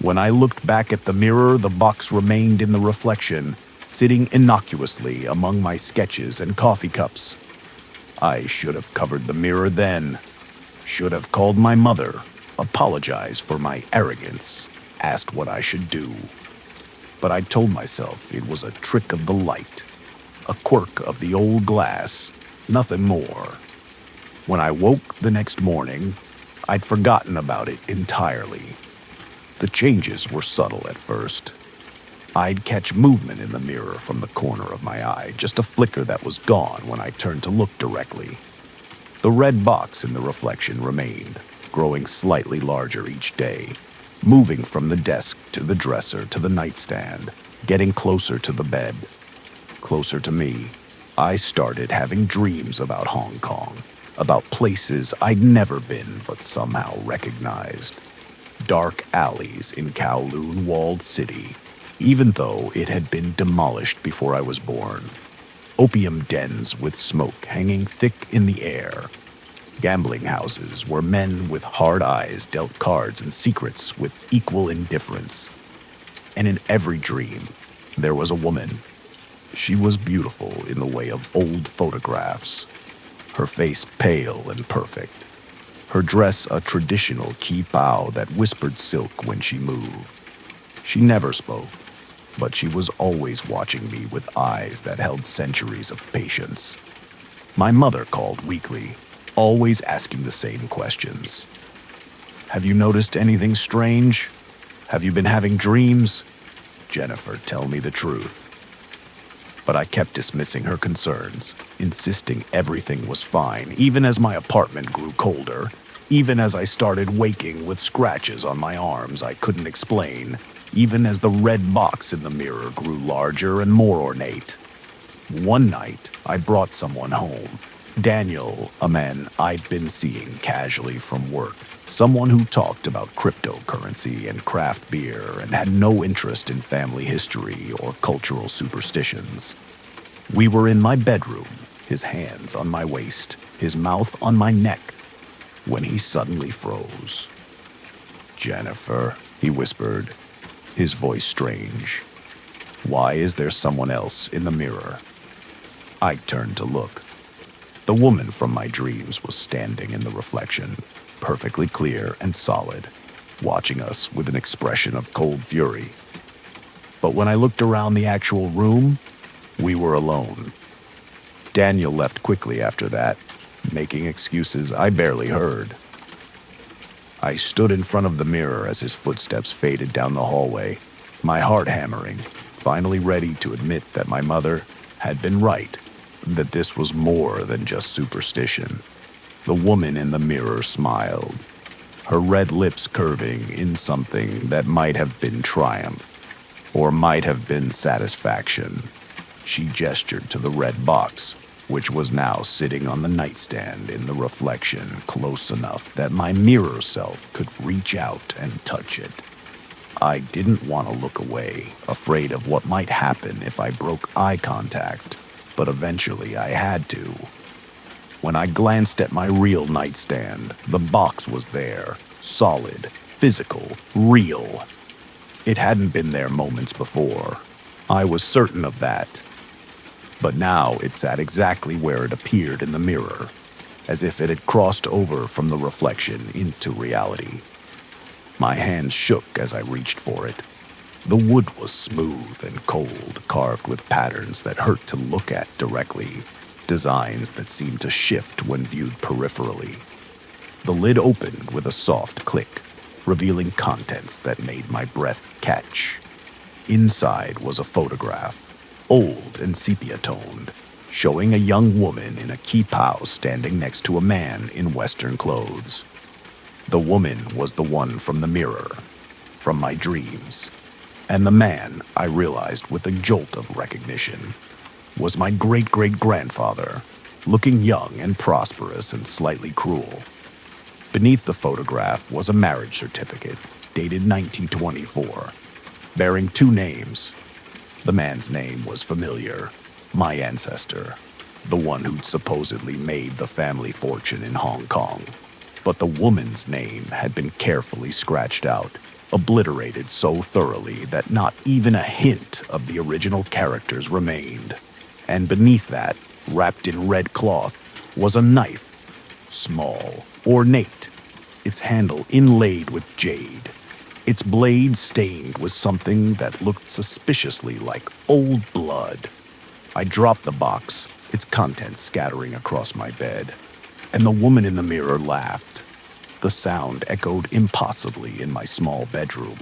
When I looked back at the mirror, the box remained in the reflection, sitting innocuously among my sketches and coffee cups. I should have covered the mirror then, should have called my mother, apologized for my arrogance, asked what I should do. But I told myself it was a trick of the light, a quirk of the old glass, nothing more. When I woke the next morning, I'd forgotten about it entirely. The changes were subtle at first. I'd catch movement in the mirror from the corner of my eye, just a flicker that was gone when I turned to look directly. The red box in the reflection remained, growing slightly larger each day, moving from the desk to the dresser to the nightstand, getting closer to the bed, closer to me. I started having dreams about Hong Kong, about places I'd never been but somehow recognized. Dark alleys in Kowloon-walled city, even though it had been demolished before I was born. Opium dens with smoke hanging thick in the air. Gambling houses where men with hard eyes dealt cards and secrets with equal indifference. And in every dream, there was a woman. She was beautiful in the way of old photographs. Her face pale and perfect. Her dress a traditional qipao that whispered silk when she moved. She never spoke, but she was always watching me with eyes that held centuries of patience. My mother called weekly, always asking the same questions. Have you noticed anything strange? Have you been having dreams? Jennifer, tell me the truth. But I kept dismissing her concerns, insisting everything was fine, even as my apartment grew colder, even as I started waking with scratches on my arms I couldn't explain, even as the red box in the mirror grew larger and more ornate. One night, I brought someone home. Daniel, a man I'd been seeing casually from work, someone who talked about cryptocurrency and craft beer and had no interest in family history or cultural superstitions. We were in my bedroom, his hands on my waist, his mouth on my neck, when he suddenly froze. Jennifer, he whispered, his voice strange. Why is there someone else in the mirror? I turned to look. The woman from my dreams was standing in the reflection, perfectly clear and solid, watching us with an expression of cold fury. But when I looked around the actual room, we were alone. Daniel left quickly after that, making excuses I barely heard. I stood in front of the mirror as his footsteps faded down the hallway, my heart hammering, finally ready to admit that my mother had been right, that this was more than just superstition. The woman in the mirror smiled. her red lips curving in something that might have been triumph, or might have been satisfaction. She gestured to the red box, which was now sitting on the nightstand in the reflection close enough that my mirror self could reach out and touch it. I didn't want to look away, afraid of what might happen if I broke eye contact, but eventually I had to. When I glanced at my real nightstand, the box was there, solid, physical, real. It hadn't been there moments before. I was certain of that. But now it sat exactly where it appeared in the mirror, as if it had crossed over from the reflection into reality. My hands shook as I reached for it. The wood was smooth and cold, carved with patterns that hurt to look at directly, designs that seemed to shift when viewed peripherally. The lid opened with a soft click, revealing contents that made my breath catch. Inside was a photograph, old and sepia-toned, showing a young woman in a kippah standing next to a man in Western clothes. The woman was the one from the mirror, from my dreams. And the man, I realized with a jolt of recognition, was my great-great-grandfather, looking young and prosperous and slightly cruel. Beneath the photograph was a marriage certificate, dated 1924, bearing two names. The man's name was familiar, my ancestor, the one who'd supposedly made the family fortune in Hong Kong. But the woman's name had been carefully scratched out, obliterated so thoroughly that not even a hint of the original characters remained. And beneath that, wrapped in red cloth, was a knife, small, ornate, its handle inlaid with jade, its blade stained with something that looked suspiciously like old blood. I dropped the box, its contents scattering across my bed, and the woman in the mirror laughed. The sound echoed impossibly in my small bedroom,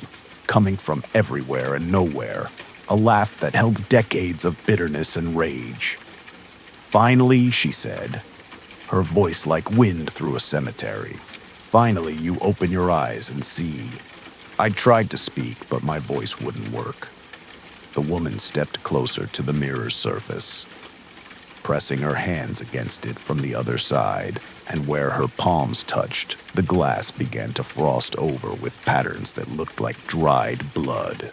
coming from everywhere and nowhere, a laugh that held decades of bitterness and rage. "Finally," she said, her voice like wind through a cemetery. "Finally, you open your eyes and see." I tried to speak, but my voice wouldn't work. The woman stepped closer to the mirror's surface, pressing her hands against it from the other side, and where her palms touched, the glass began to frost over with patterns that looked like dried blood.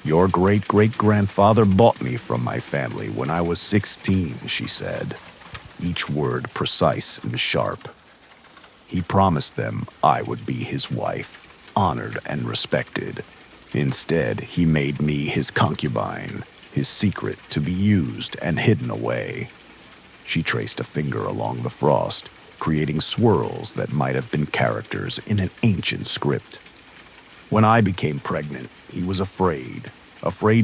"Your great-great-grandfather bought me from my family when I was 16, she said, each word precise and sharp. He promised them I would be his wife, honored and respected. Instead, he made me his concubine, his secret to be used and hidden away." She traced a finger along the frost, creating swirls that might have been characters in an ancient script. "When I became pregnant, he was afraid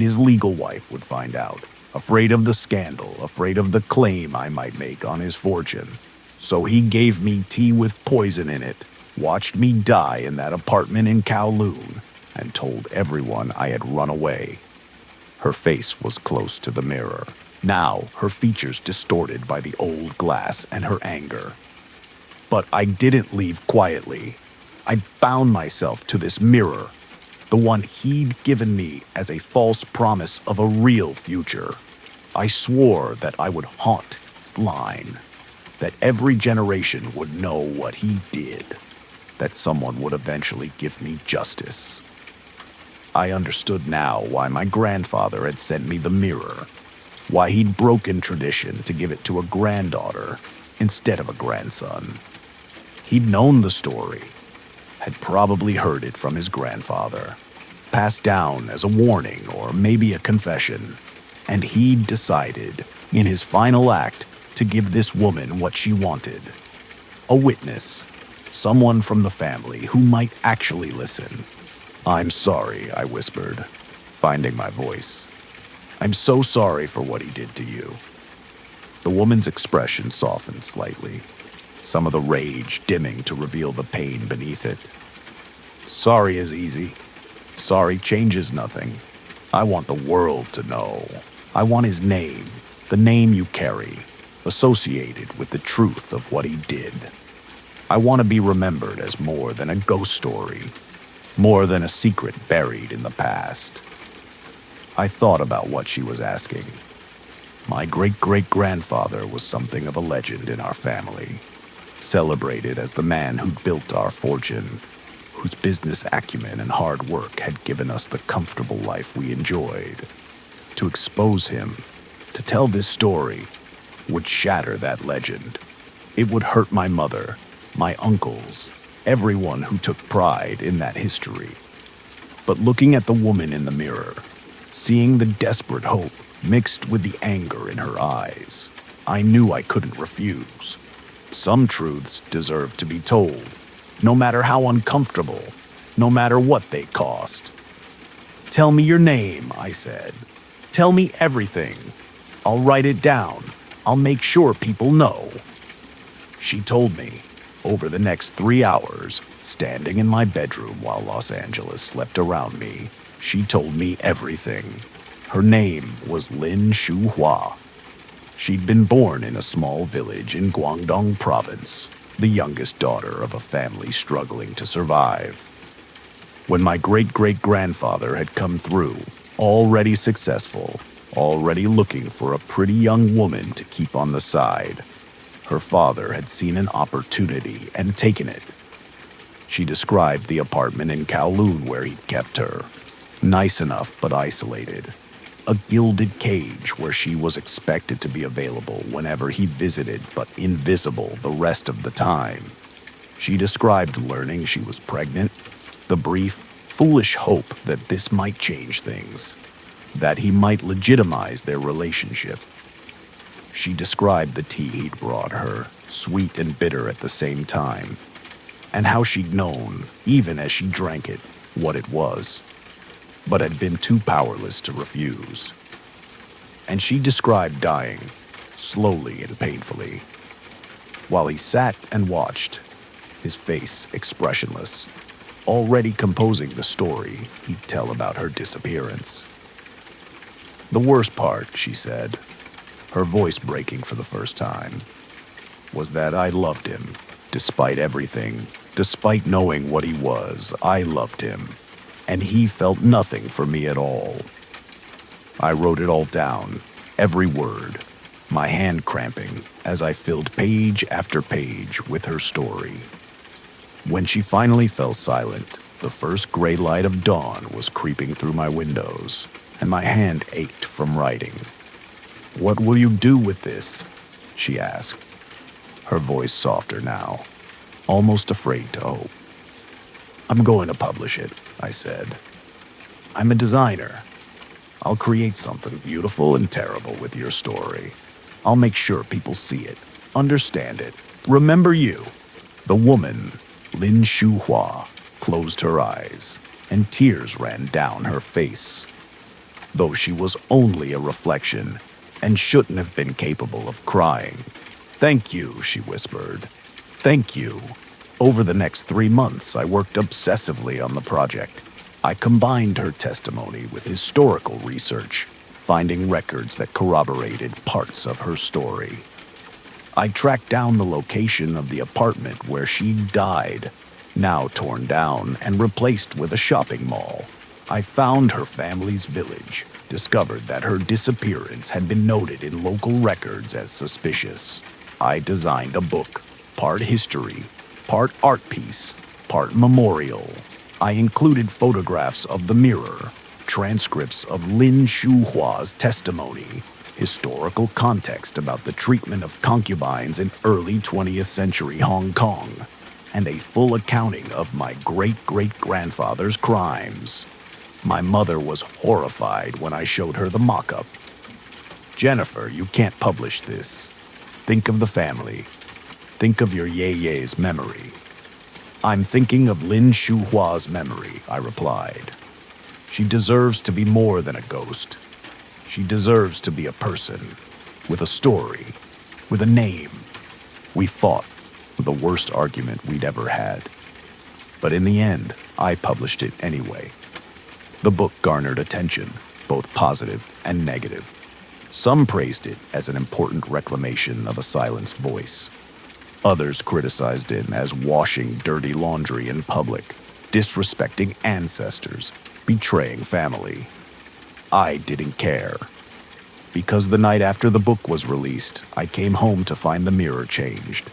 his legal wife would find out, afraid of the scandal, afraid of the claim I might make on his fortune. So he gave me tea with poison in it, watched me die in that apartment in Kowloon, and told everyone I had run away." Her face was close to the mirror, now her features distorted by the old glass and her anger. "But I didn't leave quietly. I bound myself to this mirror, the one he'd given me as a false promise of a real future. I swore that I would haunt his line, that every generation would know what he did, that someone would eventually give me justice." I understood now why my grandfather had sent me the mirror, why he'd broken tradition to give it to a granddaughter instead of a grandson. He'd known the story, had probably heard it from his grandfather, passed down as a warning or maybe a confession, and he'd decided, in his final act, to give this woman what she wanted. A witness, someone from the family who might actually listen. "I'm sorry," I whispered, finding my voice. "I'm so sorry for what he did to you." The woman's expression softened slightly, some of the rage dimming to reveal the pain beneath it. "Sorry is easy. Sorry changes nothing. I want the world to know. I want his name, the name you carry, associated with the truth of what he did." I want to be remembered as more than a ghost story, more than a secret buried in the past. I thought about what she was asking. My great-great-grandfather was something of a legend in our family, celebrated as the man who'd built our fortune, whose business acumen and hard work had given us the comfortable life we enjoyed. To expose him, to tell this story, would shatter that legend. It would hurt my mother, my uncles, everyone who took pride in that history. But looking at the woman in the mirror, seeing the desperate hope mixed with the anger in her eyes, I knew I couldn't refuse. Some truths deserve to be told, no matter how uncomfortable, no matter what they cost. "Tell me your name," I said. "Tell me everything. I'll write it down. I'll make sure people know." She told me, over the next 3 hours, standing in my bedroom while Los Angeles slept around me, she told me everything. Her name was Lin Shuhua. She'd been born in a small village in Guangdong province, the youngest daughter of a family struggling to survive. When my great-great-grandfather had come through, already successful, already looking for a pretty young woman to keep on the side, her father had seen an opportunity and taken it. She described the apartment in Kowloon where he'd kept her. Nice enough, but isolated. A gilded cage where she was expected to be available whenever he visited, but invisible the rest of the time. She described learning she was pregnant, the brief, foolish hope that this might change things, that he might legitimize their relationship. She described the tea he'd brought her, sweet and bitter at the same time, and how she'd known, even as she drank it, what it was, but had been too powerless to refuse. And she described dying, slowly and painfully, while he sat and watched, his face expressionless, already composing the story he'd tell about her disappearance. The worst part, she said, her voice breaking for the first time, was that I loved him, despite everything, despite knowing what he was. I loved him, and he felt nothing for me at all. I wrote it all down, every word, my hand cramping as I filled page after page with her story. When she finally fell silent, the first gray light of dawn was creeping through my windows, and my hand ached from writing. "What will you do with this?" she asked, her voice softer now, almost afraid to hope. "I'm going to publish it," I said. "I'm a designer. I'll create something beautiful and terrible with your story. I'll make sure people see it, understand it, remember you." The woman, Lin Shuhua, closed her eyes, and tears ran down her face. Though she was only a reflection, and shouldn't have been capable of crying. "Thank you," she whispered. "Thank you." Over the next 3 months, I worked obsessively on the project. I combined her testimony with historical research, finding records that corroborated parts of her story. I tracked down the location of the apartment where she died, now torn down and replaced with a shopping mall. I found her family's village, discovered that her disappearance had been noted in local records as suspicious. I designed a book, part history, part art piece, part memorial. I included photographs of the mirror, transcripts of Lin Shuhua's testimony, historical context about the treatment of concubines in early 20th century Hong Kong, and a full accounting of my great-great-grandfather's crimes. My mother was horrified when I showed her the mock-up. "Jennifer, you can't publish this. Think of the family. Think of your Ye-Ye's memory." "I'm thinking of Lin Shuhua's memory," I replied. "She deserves to be more than a ghost. She deserves to be a person, with a story, with a name." We fought, the worst argument we'd ever had. But in the end, I published it anyway. The book garnered attention, both positive and negative. Some praised it as an important reclamation of a silenced voice. Others criticized him as washing dirty laundry in public, disrespecting ancestors, betraying family. I didn't care. Because the night after the book was released, I came home to find the mirror changed.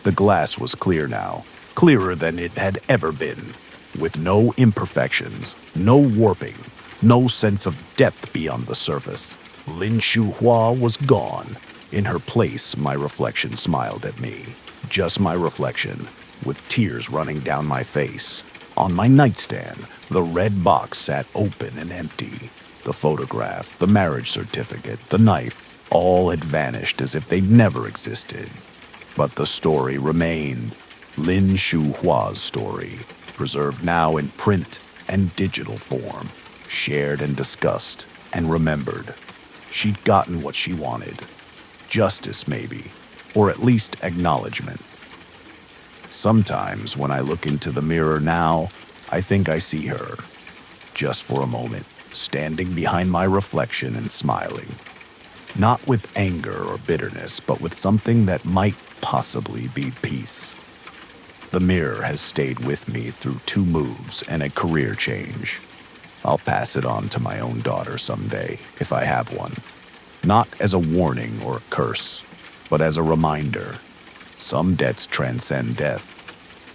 The glass was clear now, clearer than it had ever been, with no imperfections, no warping, no sense of depth beyond the surface. Lin Shuhua was gone. In her place, my reflection smiled at me. Just my reflection, with tears running down my face. On my nightstand, the red box sat open and empty. The photograph, the marriage certificate, the knife, all had vanished as if they'd never existed. But the story remained. Lin Shuhua's story, preserved now in print and digital form, shared and discussed and remembered. She'd gotten what she wanted. Justice, maybe, or at least acknowledgement. Sometimes when I look into the mirror now, I think I see her, just for a moment, standing behind my reflection and smiling. Not with anger or bitterness, but with something that might possibly be peace. The mirror has stayed with me through 2 moves and a career change. I'll pass it on to my own daughter someday, if I have one. Not as a warning or a curse, but as a reminder. Some debts transcend death.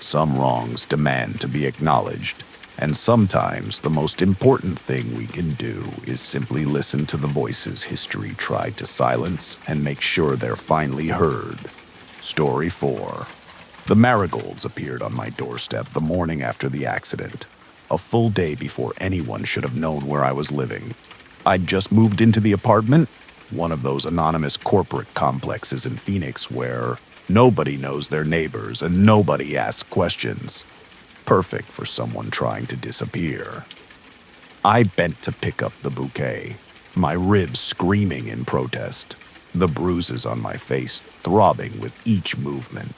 Some wrongs demand to be acknowledged. And sometimes the most important thing we can do is simply listen to the voices history tried to silence and make sure they're finally heard. Story 4. The marigolds appeared on my doorstep the morning after the accident, a full day before anyone should have known where I was living. I'd just moved into the apartment, one of those anonymous corporate complexes in Phoenix where nobody knows their neighbors and nobody asks questions. Perfect for someone trying to disappear. I bent to pick up the bouquet, my ribs screaming in protest, the bruises on my face throbbing with each movement.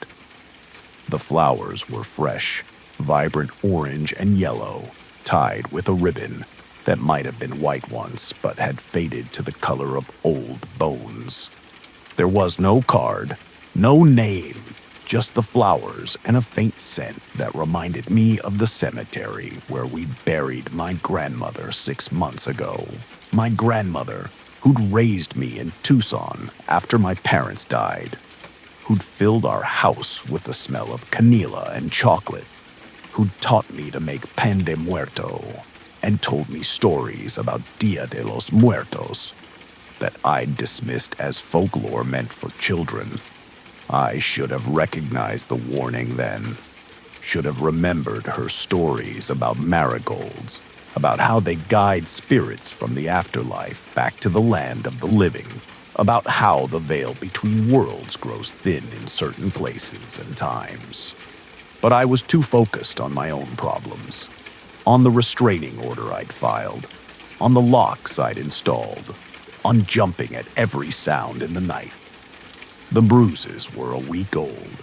The flowers were fresh, vibrant orange and yellow, tied with a ribbon that might have been white once but had faded to the color of old bones. There was no card, no name, just the flowers and a faint scent that reminded me of the cemetery where we'd buried my grandmother 6 months ago. My grandmother, who'd raised me in Tucson after my parents died, who'd filled our house with the smell of canela and chocolate, who'd taught me to make pan de muerto and told me stories about Dia de los Muertos that I'd dismissed as folklore meant for children. I should have recognized the warning then, should have remembered her stories about marigolds, about how they guide spirits from the afterlife back to the land of the living, about how the veil between worlds grows thin in certain places and times. But I was too focused on my own problems, on the restraining order I'd filed, on the locks I'd installed, on jumping at every sound in the night. The bruises were a week old,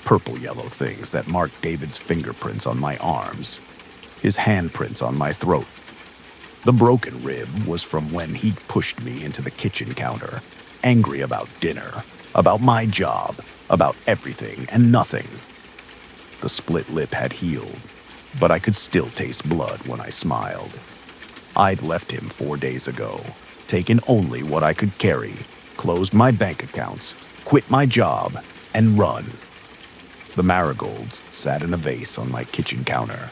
purple-yellow things that marked David's fingerprints on my arms, his handprints on my throat. The broken rib was from when he'd pushed me into the kitchen counter, angry about dinner, about my job, about everything and nothing. The split lip had healed, but I could still taste blood when I smiled. I'd left him 4 days ago, taken only what I could carry, closed my bank accounts, quit my job, and run. The marigolds sat in a vase on my kitchen counter,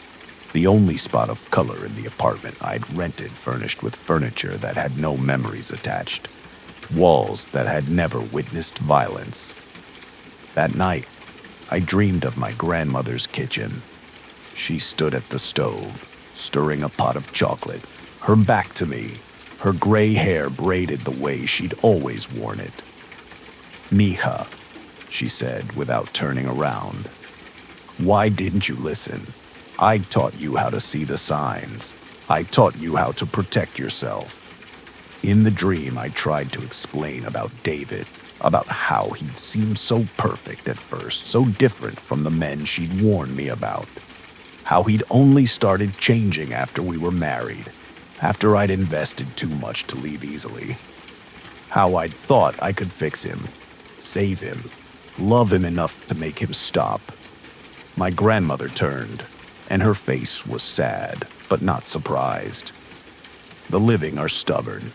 the only spot of color in the apartment I'd rented furnished with furniture that had no memories attached, walls that had never witnessed violence. That night, I dreamed of my grandmother's kitchen. She stood at the stove, stirring a pot of chocolate, her back to me, her gray hair braided the way she'd always worn it. "Mija," she said without turning around. "Why didn't you listen? I taught you how to see the signs. I taught you how to protect yourself." In the dream, I tried to explain about David, about how he'd seemed so perfect at first, so different from the men she'd warned me about. How he'd only started changing after we were married, after I'd invested too much to leave easily. How I'd thought I could fix him, save him, Love him enough to make him stop. My grandmother turned, and her face was sad, but not surprised. The living are stubborn.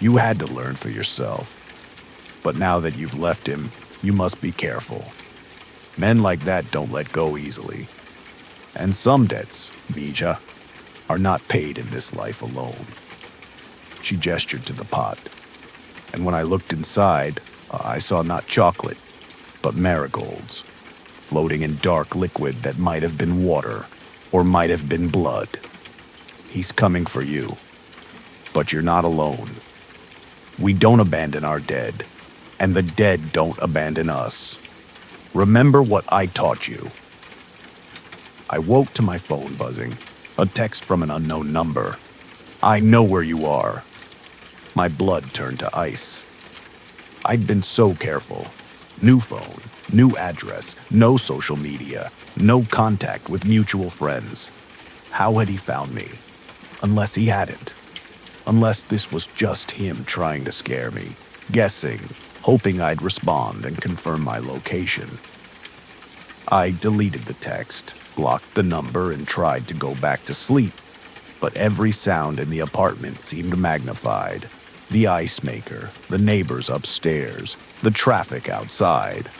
You had to learn for yourself. But now that you've left him, you must be careful. Men like that don't let go easily. And some debts, Mija, are not paid in this life alone. She gestured to the pot. And when I looked inside, I saw not chocolate, but marigolds, floating in dark liquid that might have been water or might have been blood. He's coming for you. But you're not alone. We don't abandon our dead, and the dead don't abandon us. Remember what I taught you. I woke to my phone buzzing, a text from an unknown number. I know where you are. My blood turned to ice. I'd been so careful. New phone, new address, no social media, no contact with mutual friends. How had he found me? Unless he hadn't. Unless this was just him trying to scare me, guessing, hoping I'd respond and confirm my location. I deleted the text, blocked the number, and tried to go back to sleep, but every sound in the apartment seemed magnified. The ice maker, the neighbors upstairs, the traffic outside.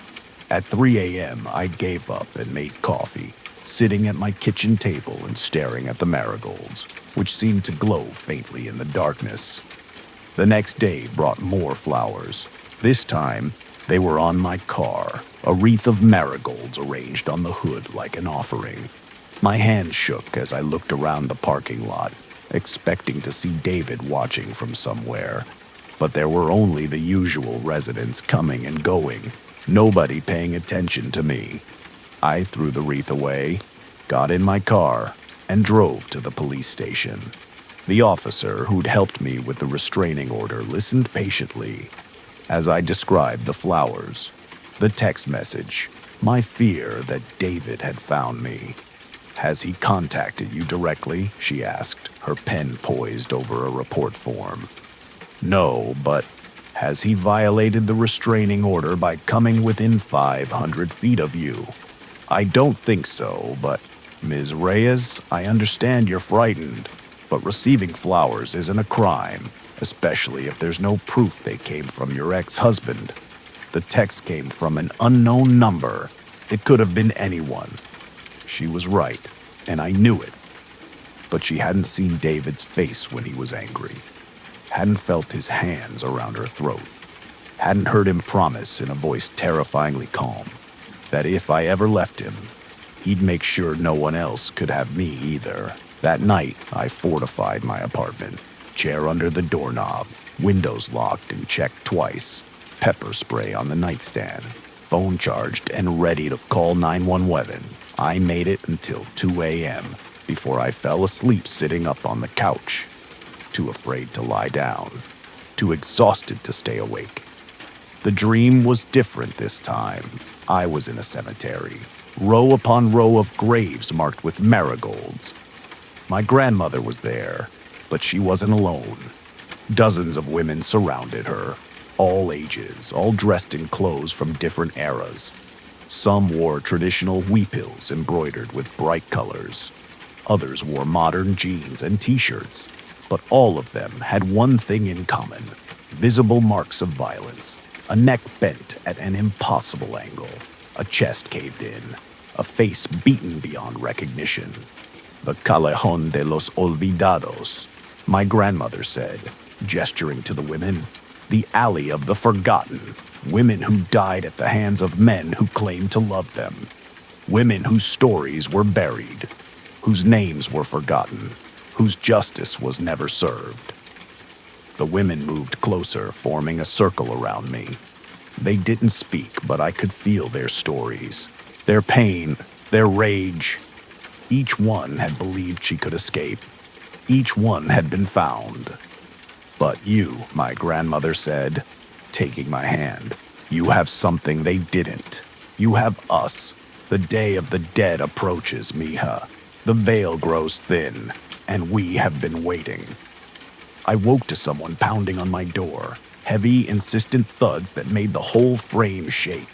At 3 a.m., I gave up and made coffee, sitting at my kitchen table and staring at the marigolds, which seemed to glow faintly in the darkness. The next day brought more flowers. This time, they were on my car, a wreath of marigolds arranged on the hood like an offering. My hand shook as I looked around the parking lot, expecting to see David watching from somewhere. But there were only the usual residents coming and going, nobody paying attention to me. I threw the wreath away, got in my car, and drove to the police station. The officer who'd helped me with the restraining order listened patiently as I described the flowers, the text message, my fear that David had found me. Has he contacted you directly? She asked, her pen poised over a report form. No, but has he violated the restraining order by coming within 500 feet of you? I don't think so, but Ms. Reyes, I understand you're frightened, but receiving flowers isn't a crime, especially if there's no proof they came from your ex-husband. The text came from an unknown number. It could have been anyone. She was right, and I knew it. But she hadn't seen David's face when he was angry, hadn't felt his hands around her throat, hadn't heard him promise in a voice terrifyingly calm that if I ever left him, he'd make sure no one else could have me either. That night, I fortified my apartment. Chair under the doorknob, windows locked and checked twice, pepper spray on the nightstand, phone charged and ready to call 911. I made it until 2 a.m. before I fell asleep sitting up on the couch, too afraid to lie down, too exhausted to stay awake. The dream was different this time. I was in a cemetery, row upon row of graves marked with marigolds. My grandmother was there, but she wasn't alone. Dozens of women surrounded her, all ages, all dressed in clothes from different eras. Some wore traditional huipils embroidered with bright colors. Others wore modern jeans and t-shirts, but all of them had one thing in common: visible marks of violence, a neck bent at an impossible angle, a chest caved in, a face beaten beyond recognition. The Callejón de los Olvidados, my grandmother said, gesturing to the women. The alley of the forgotten. Women who died at the hands of men who claimed to love them. Women whose stories were buried, whose names were forgotten, whose justice was never served. The women moved closer, forming a circle around me. They didn't speak, but I could feel their stories, their pain, their rage. Each one had believed she could escape. Each one had been found. But you, my grandmother said, taking my hand, you have something they didn't. You have us. The day of the dead approaches, Mija. The veil grows thin, and we have been waiting. I woke to someone pounding on my door, heavy, insistent thuds that made the whole frame shake.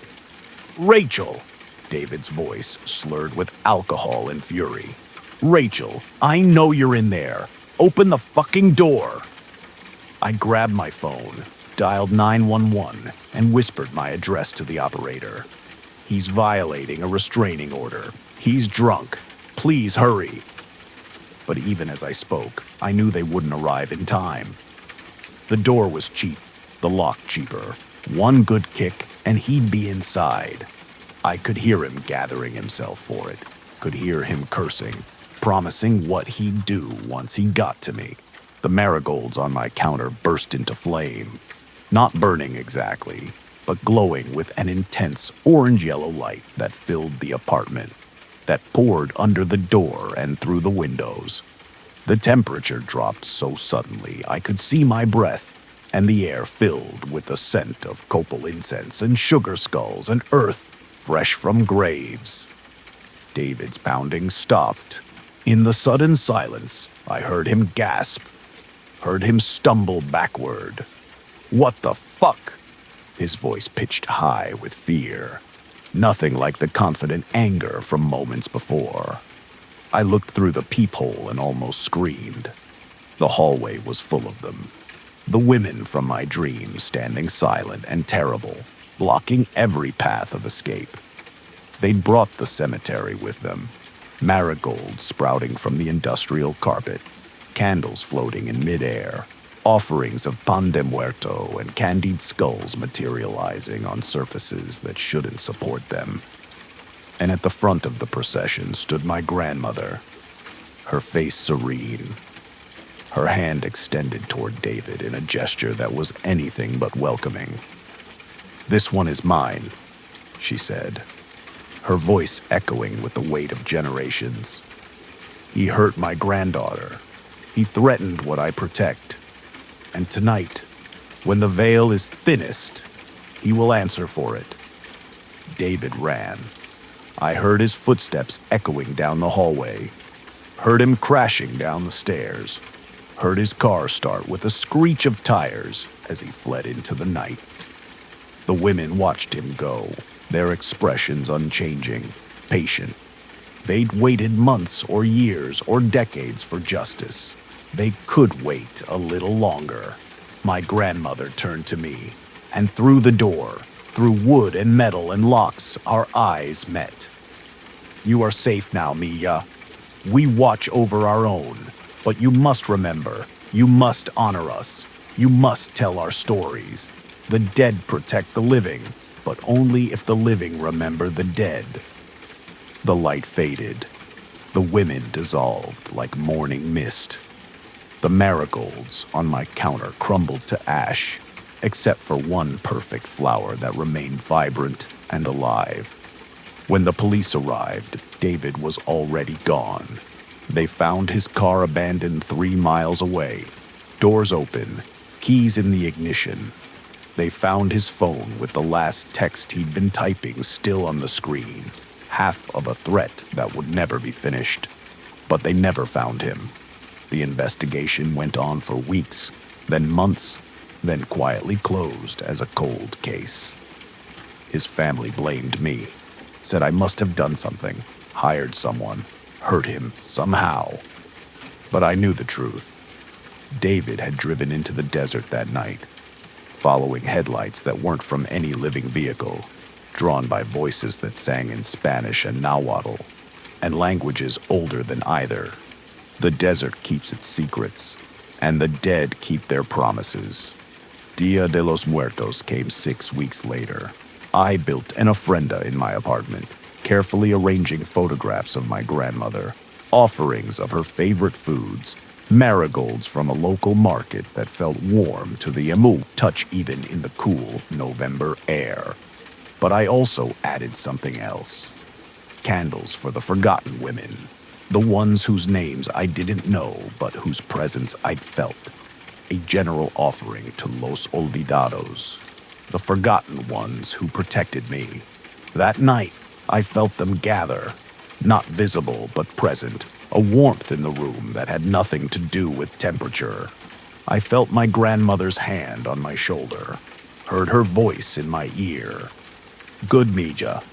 Rachel! David's voice slurred with alcohol and fury. Rachel, I know you're in there. Open the fucking door. I grabbed my phone, dialed 911, and whispered my address to the operator. He's violating a restraining order. He's drunk. Please hurry. But even as I spoke, I knew they wouldn't arrive in time. The door was cheap, the lock cheaper. One good kick, and he'd be inside. I could hear him gathering himself for it, could hear him cursing, promising what he'd do once he got to me. The marigolds on my counter burst into flame, not burning exactly, but glowing with an intense orange-yellow light that filled the apartment, that poured under the door and through the windows. The temperature dropped so suddenly I could see my breath, and the air filled with the scent of copal incense and sugar skulls and earth fresh from graves. David's pounding stopped. In the sudden silence, I heard him gasp, heard him stumble backward. What the fuck? His voice pitched high with fear. Nothing like the confident anger from moments before. I looked through the peephole and almost screamed. The hallway was full of them. The women from my dreams standing silent and terrible, blocking every path of escape. They'd brought the cemetery with them. Marigolds sprouting from the industrial carpet, candles floating in midair, offerings of pan de muerto and candied skulls materializing on surfaces that shouldn't support them. And at the front of the procession stood my grandmother, her face serene, her hand extended toward David in a gesture that was anything but welcoming. "This one is mine," she said, her voice echoing with the weight of generations. "He hurt my granddaughter. He threatened what I protect. And tonight, when the veil is thinnest, he will answer for it." David ran. I heard his footsteps echoing down the hallway, heard him crashing down the stairs, heard his car start with a screech of tires as he fled into the night. The women watched him go, their expressions unchanging, patient. They'd waited months or years or decades for justice. They could wait a little longer. My grandmother turned to me, and through the door, through wood and metal and locks, our eyes met. "You are safe now, Mia. We watch over our own, but you must remember, you must honor us. You must tell our stories. The dead protect the living, but only if the living remember the dead." The light faded. The women dissolved like morning mist. The marigolds on my counter crumbled to ash, except for one perfect flower that remained vibrant and alive. When the police arrived, David was already gone. They found his car abandoned 3 miles away, doors open, keys in the ignition. They found his phone with the last text he'd been typing still on the screen, half of a threat that would never be finished. But they never found him. The investigation went on for weeks, then months, then quietly closed as a cold case. His family blamed me, said I must have done something, hired someone, hurt him somehow. But I knew the truth. David had driven into the desert that night, following headlights that weren't from any living vehicle, drawn by voices that sang in Spanish and Nahuatl, and languages older than either. The desert keeps its secrets, and the dead keep their promises. Dia de los Muertos came 6 weeks later. I built an ofrenda in my apartment, carefully arranging photographs of my grandmother, offerings of her favorite foods, marigolds from a local market that felt warm to the emu touch even in the cool November air. But I also added something else. Candles for the forgotten women. The ones whose names I didn't know, but whose presence I'd felt. A general offering to Los Olvidados, the forgotten ones who protected me. That night, I felt them gather, not visible but present, a warmth in the room that had nothing to do with temperature. I felt my grandmother's hand on my shoulder, heard her voice in my ear. Good, Mija.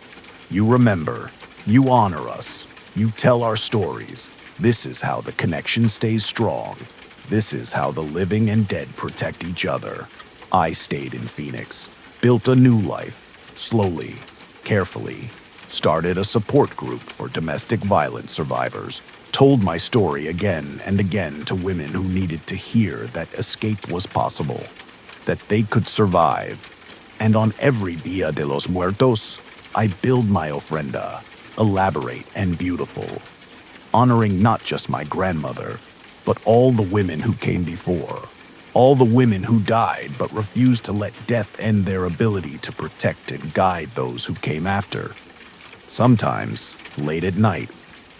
You remember. You honor us. You tell our stories. This is how the connection stays strong. This is how the living and dead protect each other. I stayed in Phoenix, built a new life, slowly, carefully, started a support group for domestic violence survivors, told my story again and again to women who needed to hear that escape was possible, that they could survive. And on every Dia de los Muertos, I build my ofrenda, elaborate and beautiful, honoring not just my grandmother, but all the women who came before, all the women who died but refused to let death end their ability to protect and guide those who came after. Sometimes, late at night,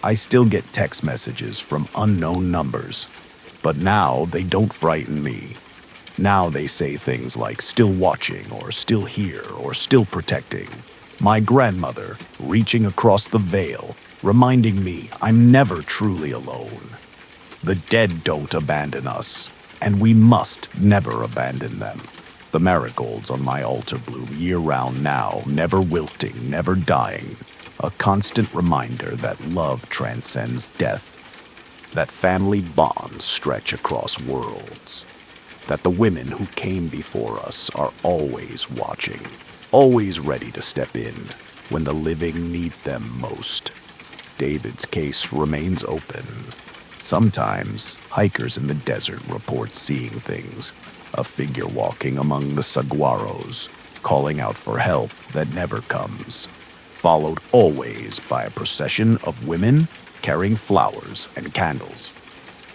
I still get text messages from unknown numbers, but now they don't frighten me. Now they say things like still watching or still here or still protecting. My grandmother reaching across the veil, reminding me I'm never truly alone. The dead don't abandon us, and we must never abandon them. The marigolds on my altar bloom year-round now, never wilting, never dying. A constant reminder that love transcends death, that family bonds stretch across worlds, that the women who came before us are always watching, always ready to step in when the living need them most. David's case remains open. Sometimes, hikers in the desert report seeing things, a figure walking among the saguaros, calling out for help that never comes, followed always by a procession of women carrying flowers and candles.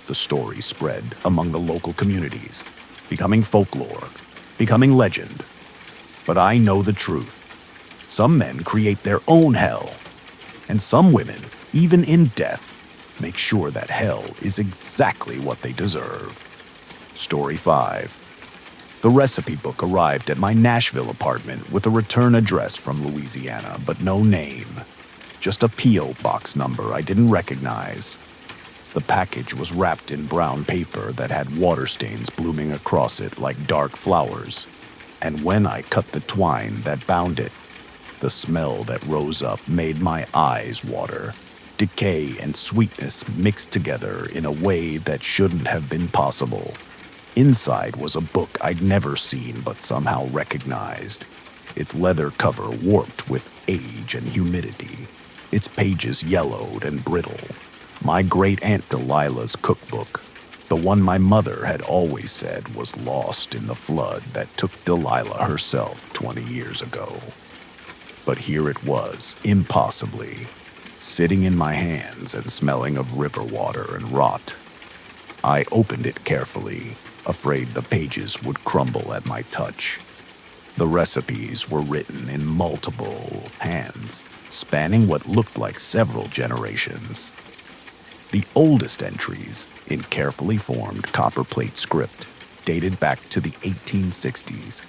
The story spread among the local communities, becoming folklore, becoming legend. But I know the truth. Some men create their own hell, and some women, even in death, make sure that hell is exactly what they deserve. Story 5. The recipe book arrived at my Nashville apartment with a return address from Louisiana, but no name. Just a P.O. box number I didn't recognize. The package was wrapped in brown paper that had water stains blooming across it like dark flowers. And when I cut the twine that bound it, the smell that rose up made my eyes water. Decay and sweetness mixed together in a way that shouldn't have been possible. Inside was a book I'd never seen but somehow recognized. Its leather cover warped with age and humidity. Its pages yellowed and brittle. My great-aunt Delilah's cookbook, the one my mother had always said was lost in the flood that took Delilah herself 20 years ago. But here it was, impossibly, sitting in my hands and smelling of river water and rot. I opened it carefully, afraid the pages would crumble at my touch. The recipes were written in multiple hands, spanning what looked like several generations. The oldest entries, in carefully formed copperplate script, dated back to the 1860s.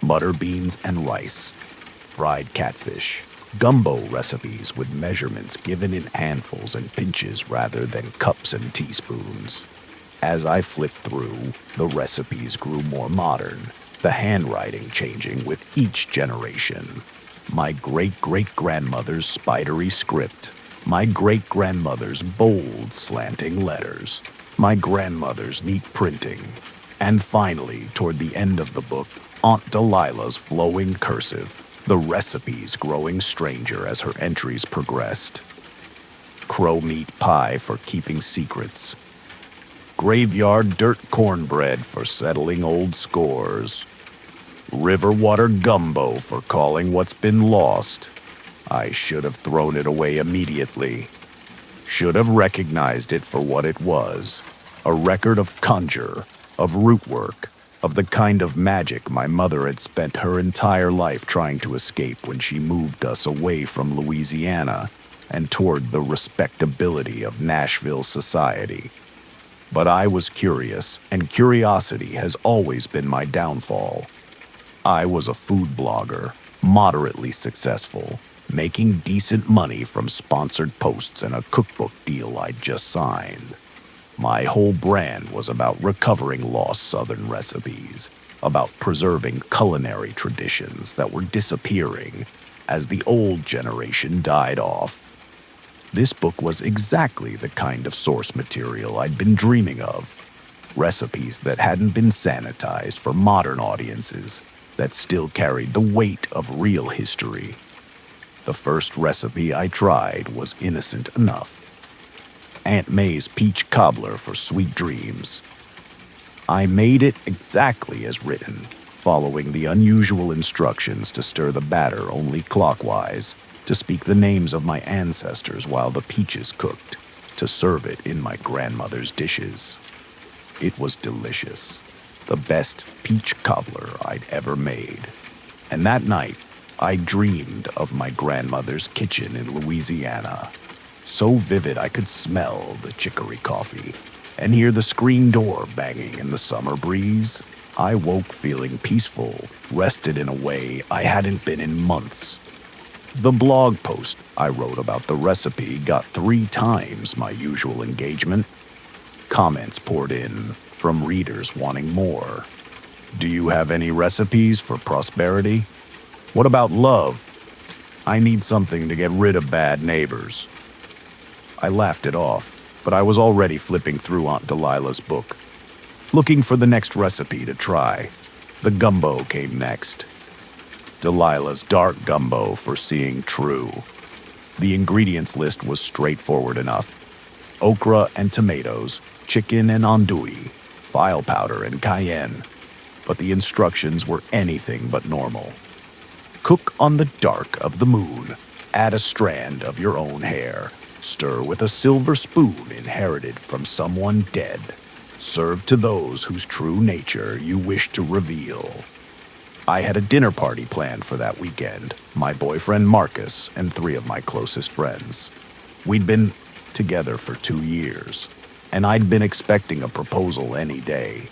Butter beans and rice, fried catfish, gumbo recipes with measurements given in handfuls and pinches rather than cups and teaspoons. As I flipped through, the recipes grew more modern, the handwriting changing with each generation. My great-great-grandmother's spidery script, my great-grandmother's bold, slanting letters, my grandmother's neat printing, and finally, toward the end of the book, Aunt Delilah's flowing cursive, the recipes growing stranger as her entries progressed. Crow meat pie for keeping secrets. Graveyard dirt cornbread for settling old scores. River water gumbo for calling what's been lost. I should have thrown it away immediately. Should have recognized it for what it was. A record of conjure, of root work, of the kind of magic my mother had spent her entire life trying to escape when she moved us away from Louisiana and toward the respectability of Nashville society. But I was curious, and curiosity has always been my downfall. I was a food blogger, moderately successful, making decent money from sponsored posts and a cookbook deal I'd just signed. My whole brand was about recovering lost Southern recipes, about preserving culinary traditions that were disappearing, as the old generation died off. This book was exactly the kind of source material I'd been dreaming of. Recipes that hadn't been sanitized for modern audiences, that still carried the weight of real history. The first recipe I tried was innocent enough. Aunt May's peach cobbler for sweet dreams. I made it exactly as written, following the unusual instructions to stir the batter only clockwise, to speak the names of my ancestors while the peaches cooked, to serve it in my grandmother's dishes. It was delicious, the best peach cobbler I'd ever made. And that night, I dreamed of my grandmother's kitchen in Louisiana. So vivid I could smell the chicory coffee and hear the screen door banging in the summer breeze. I woke feeling peaceful, rested in a way I hadn't been in months. The blog post I wrote about the recipe got 3 times my usual engagement. Comments poured in from readers wanting more. Do you have any recipes for prosperity? What about love? I need something to get rid of bad neighbors. I laughed it off, but I was already flipping through Aunt Delilah's book, looking for the next recipe to try. The gumbo came next. Delilah's dark gumbo for seeing true. The ingredients list was straightforward enough. Okra and tomatoes, chicken and andouille, file powder and cayenne. But the instructions were anything but normal. Cook on the dark of the moon. Add a strand of your own hair. Stir with a silver spoon inherited from someone dead. Serve to those whose true nature you wish to reveal. I had a dinner party planned for that weekend. My boyfriend Marcus and 3 of my closest friends. We'd been together for 2 years, and I'd been expecting a proposal any day.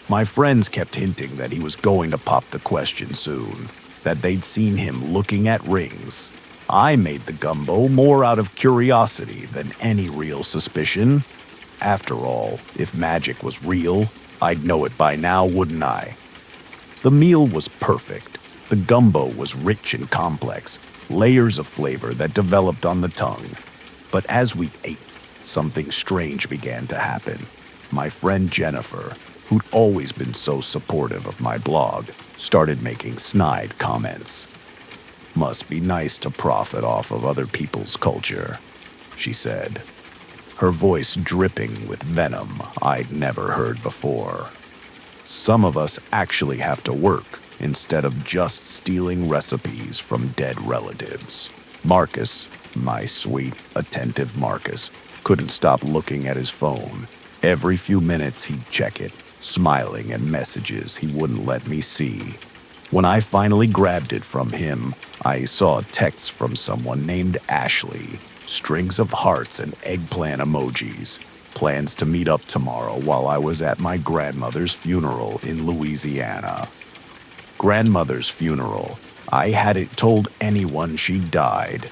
My friends kept hinting that he was going to pop the question soon, that they'd seen him looking at rings. I made the gumbo more out of curiosity than any real suspicion. After all, if magic was real, I'd know it by now, wouldn't I? The meal was perfect. The gumbo was rich and complex, layers of flavor that developed on the tongue. But as we ate, something strange began to happen. My friend Jennifer, who'd always been so supportive of my blog, started making snide comments. Must be nice to profit off of other people's culture, she said, her voice dripping with venom I'd never heard before. Some of us actually have to work instead of just stealing recipes from dead relatives. Marcus, my sweet, attentive Marcus, couldn't stop looking at his phone. Every few minutes he'd check it, smiling at messages he wouldn't let me see. When I finally grabbed it from him, I saw a text from someone named Ashley, strings of hearts and eggplant emojis, plans to meet up tomorrow while I was at my grandmother's funeral in Louisiana. Grandmother's funeral. I hadn't told anyone she died.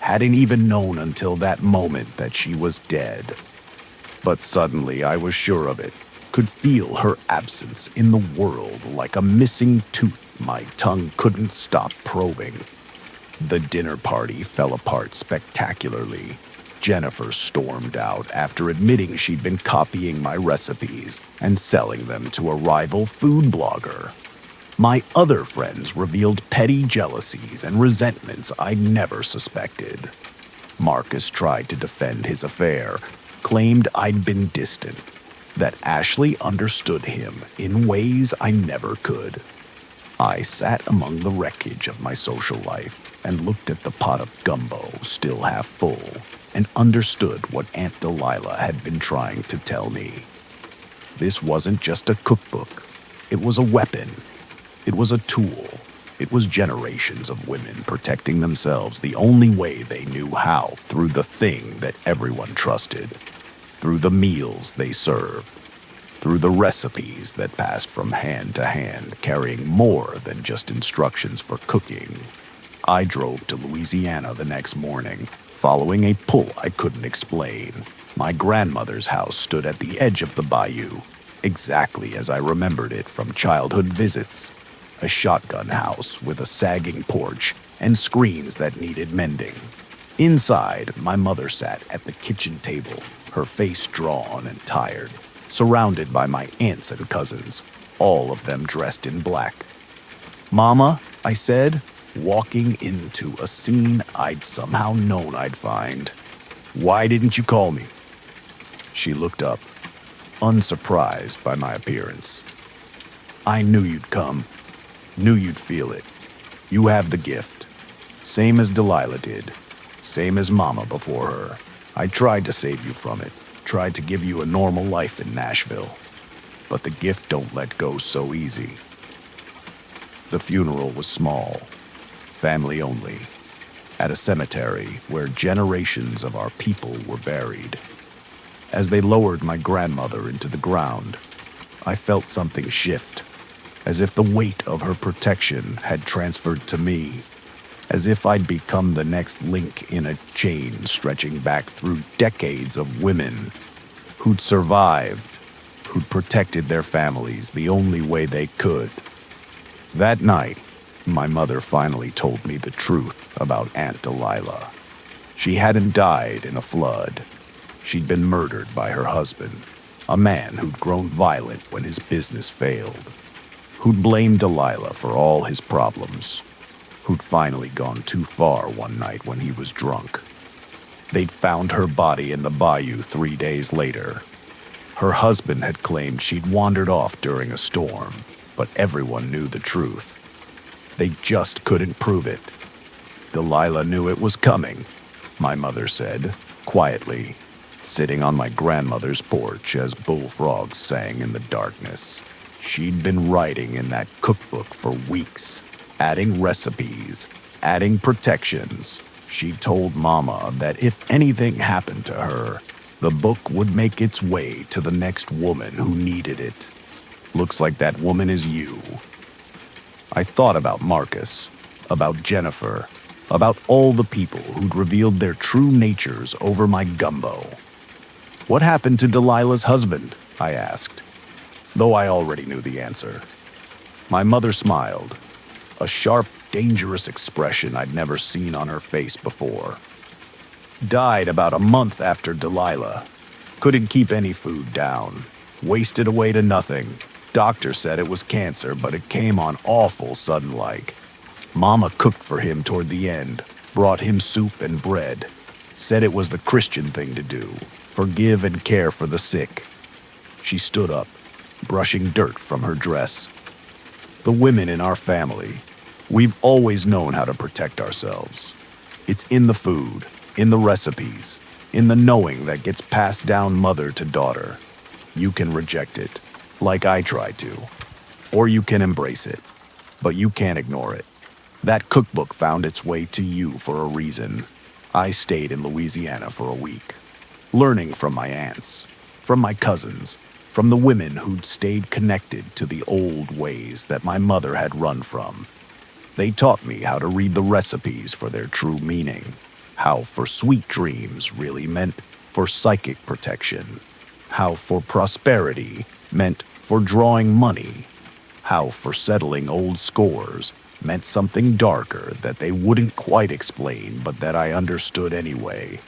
Hadn't even known until that moment that she was dead. But suddenly I was sure of it. Could feel her absence in the world like a missing tooth my tongue couldn't stop probing. The dinner party fell apart spectacularly. Jennifer stormed out after admitting she'd been copying my recipes and selling them to a rival food blogger. My other friends revealed petty jealousies and resentments I'd never suspected. Marcus tried to defend his affair, claimed I'd been distant, that Ashley understood him in ways I never could. I sat among the wreckage of my social life and looked at the pot of gumbo still half full and understood what Aunt Delilah had been trying to tell me. This wasn't just a cookbook. It was a weapon. It was a tool. It was generations of women protecting themselves the only way they knew how, through the thing that everyone trusted, through the meals they served, through the recipes that passed from hand to hand, carrying more than just instructions for cooking. I drove to Louisiana the next morning, following a pull I couldn't explain. My grandmother's house stood at the edge of the bayou, exactly as I remembered it from childhood visits. A shotgun house with a sagging porch and screens that needed mending. Inside, my mother sat at the kitchen table, her face drawn and tired, surrounded by my aunts and cousins, all of them dressed in black. "Mama," I said, walking into a scene I'd somehow known I'd find. "Why didn't you call me?" She looked up, unsurprised by my appearance. "I knew you'd come. Knew you'd feel it. You have the gift. Same as Delilah did. Same as Mama before her. I tried to save you from it. Tried to give you a normal life in Nashville. But the gift don't let go so easy." The funeral was small, family only, at a cemetery where generations of our people were buried. As they lowered my grandmother into the ground, I felt something shift, as if the weight of her protection had transferred to me, as if I'd become the next link in a chain stretching back through decades of women who'd survived, who'd protected their families the only way they could. That night, my mother finally told me the truth about Aunt Delilah. She hadn't died in a flood. She'd been murdered by her husband, a man who'd grown violent when his business failed, who'd blamed Delilah for all his problems, who'd finally gone too far one night when he was drunk. They'd found her body in the bayou 3 days later. Her husband had claimed she'd wandered off during a storm, but everyone knew the truth. They just couldn't prove it. Delilah knew it was coming, my mother said, quietly, sitting on my grandmother's porch as bullfrogs sang in the darkness. She'd been writing in that cookbook for weeks, adding recipes, adding protections. She told Mama that if anything happened to her, the book would make its way to the next woman who needed it. Looks like that woman is you. I thought about Marcus, about Jennifer, about all the people who'd revealed their true natures over my gumbo. "What happened to Delilah's husband?" I asked, though I already knew the answer. My mother smiled, a sharp, dangerous expression I'd never seen on her face before. "Died about a month after Delilah. Couldn't keep any food down. Wasted away to nothing. Doctor said it was cancer, but it came on awful sudden-like. Mama cooked for him toward the end, brought him soup and bread. Said it was the Christian thing to do, forgive and care for the sick." She stood up, brushing dirt from her dress. "The women in our family, we've always known how to protect ourselves. It's in the food, in the recipes, in the knowing that gets passed down mother to daughter. You can reject it, like I tried to, or you can embrace it, but you can't ignore it. That cookbook found its way to you for a reason. I stayed in Louisiana for a week, learning from my aunts, from my cousins, from the women who'd stayed connected to the old ways that my mother had run from. They taught me how to read the recipes for their true meaning, how for sweet dreams really meant for psychic protection, how for prosperity meant for drawing money, how for settling old scores meant something darker that they wouldn't quite explain but that I understood anyway.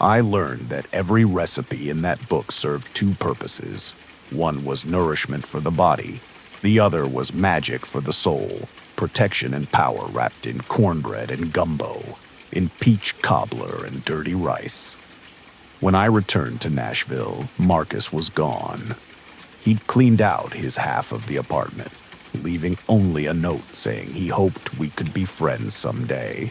I learned that every recipe in that book served two purposes. One was nourishment for the body, the other was magic for the soul, protection and power wrapped in cornbread and gumbo, in peach cobbler and dirty rice. When I returned to Nashville, Marcus was gone. He'd cleaned out his half of the apartment, leaving only a note saying he hoped we could be friends someday.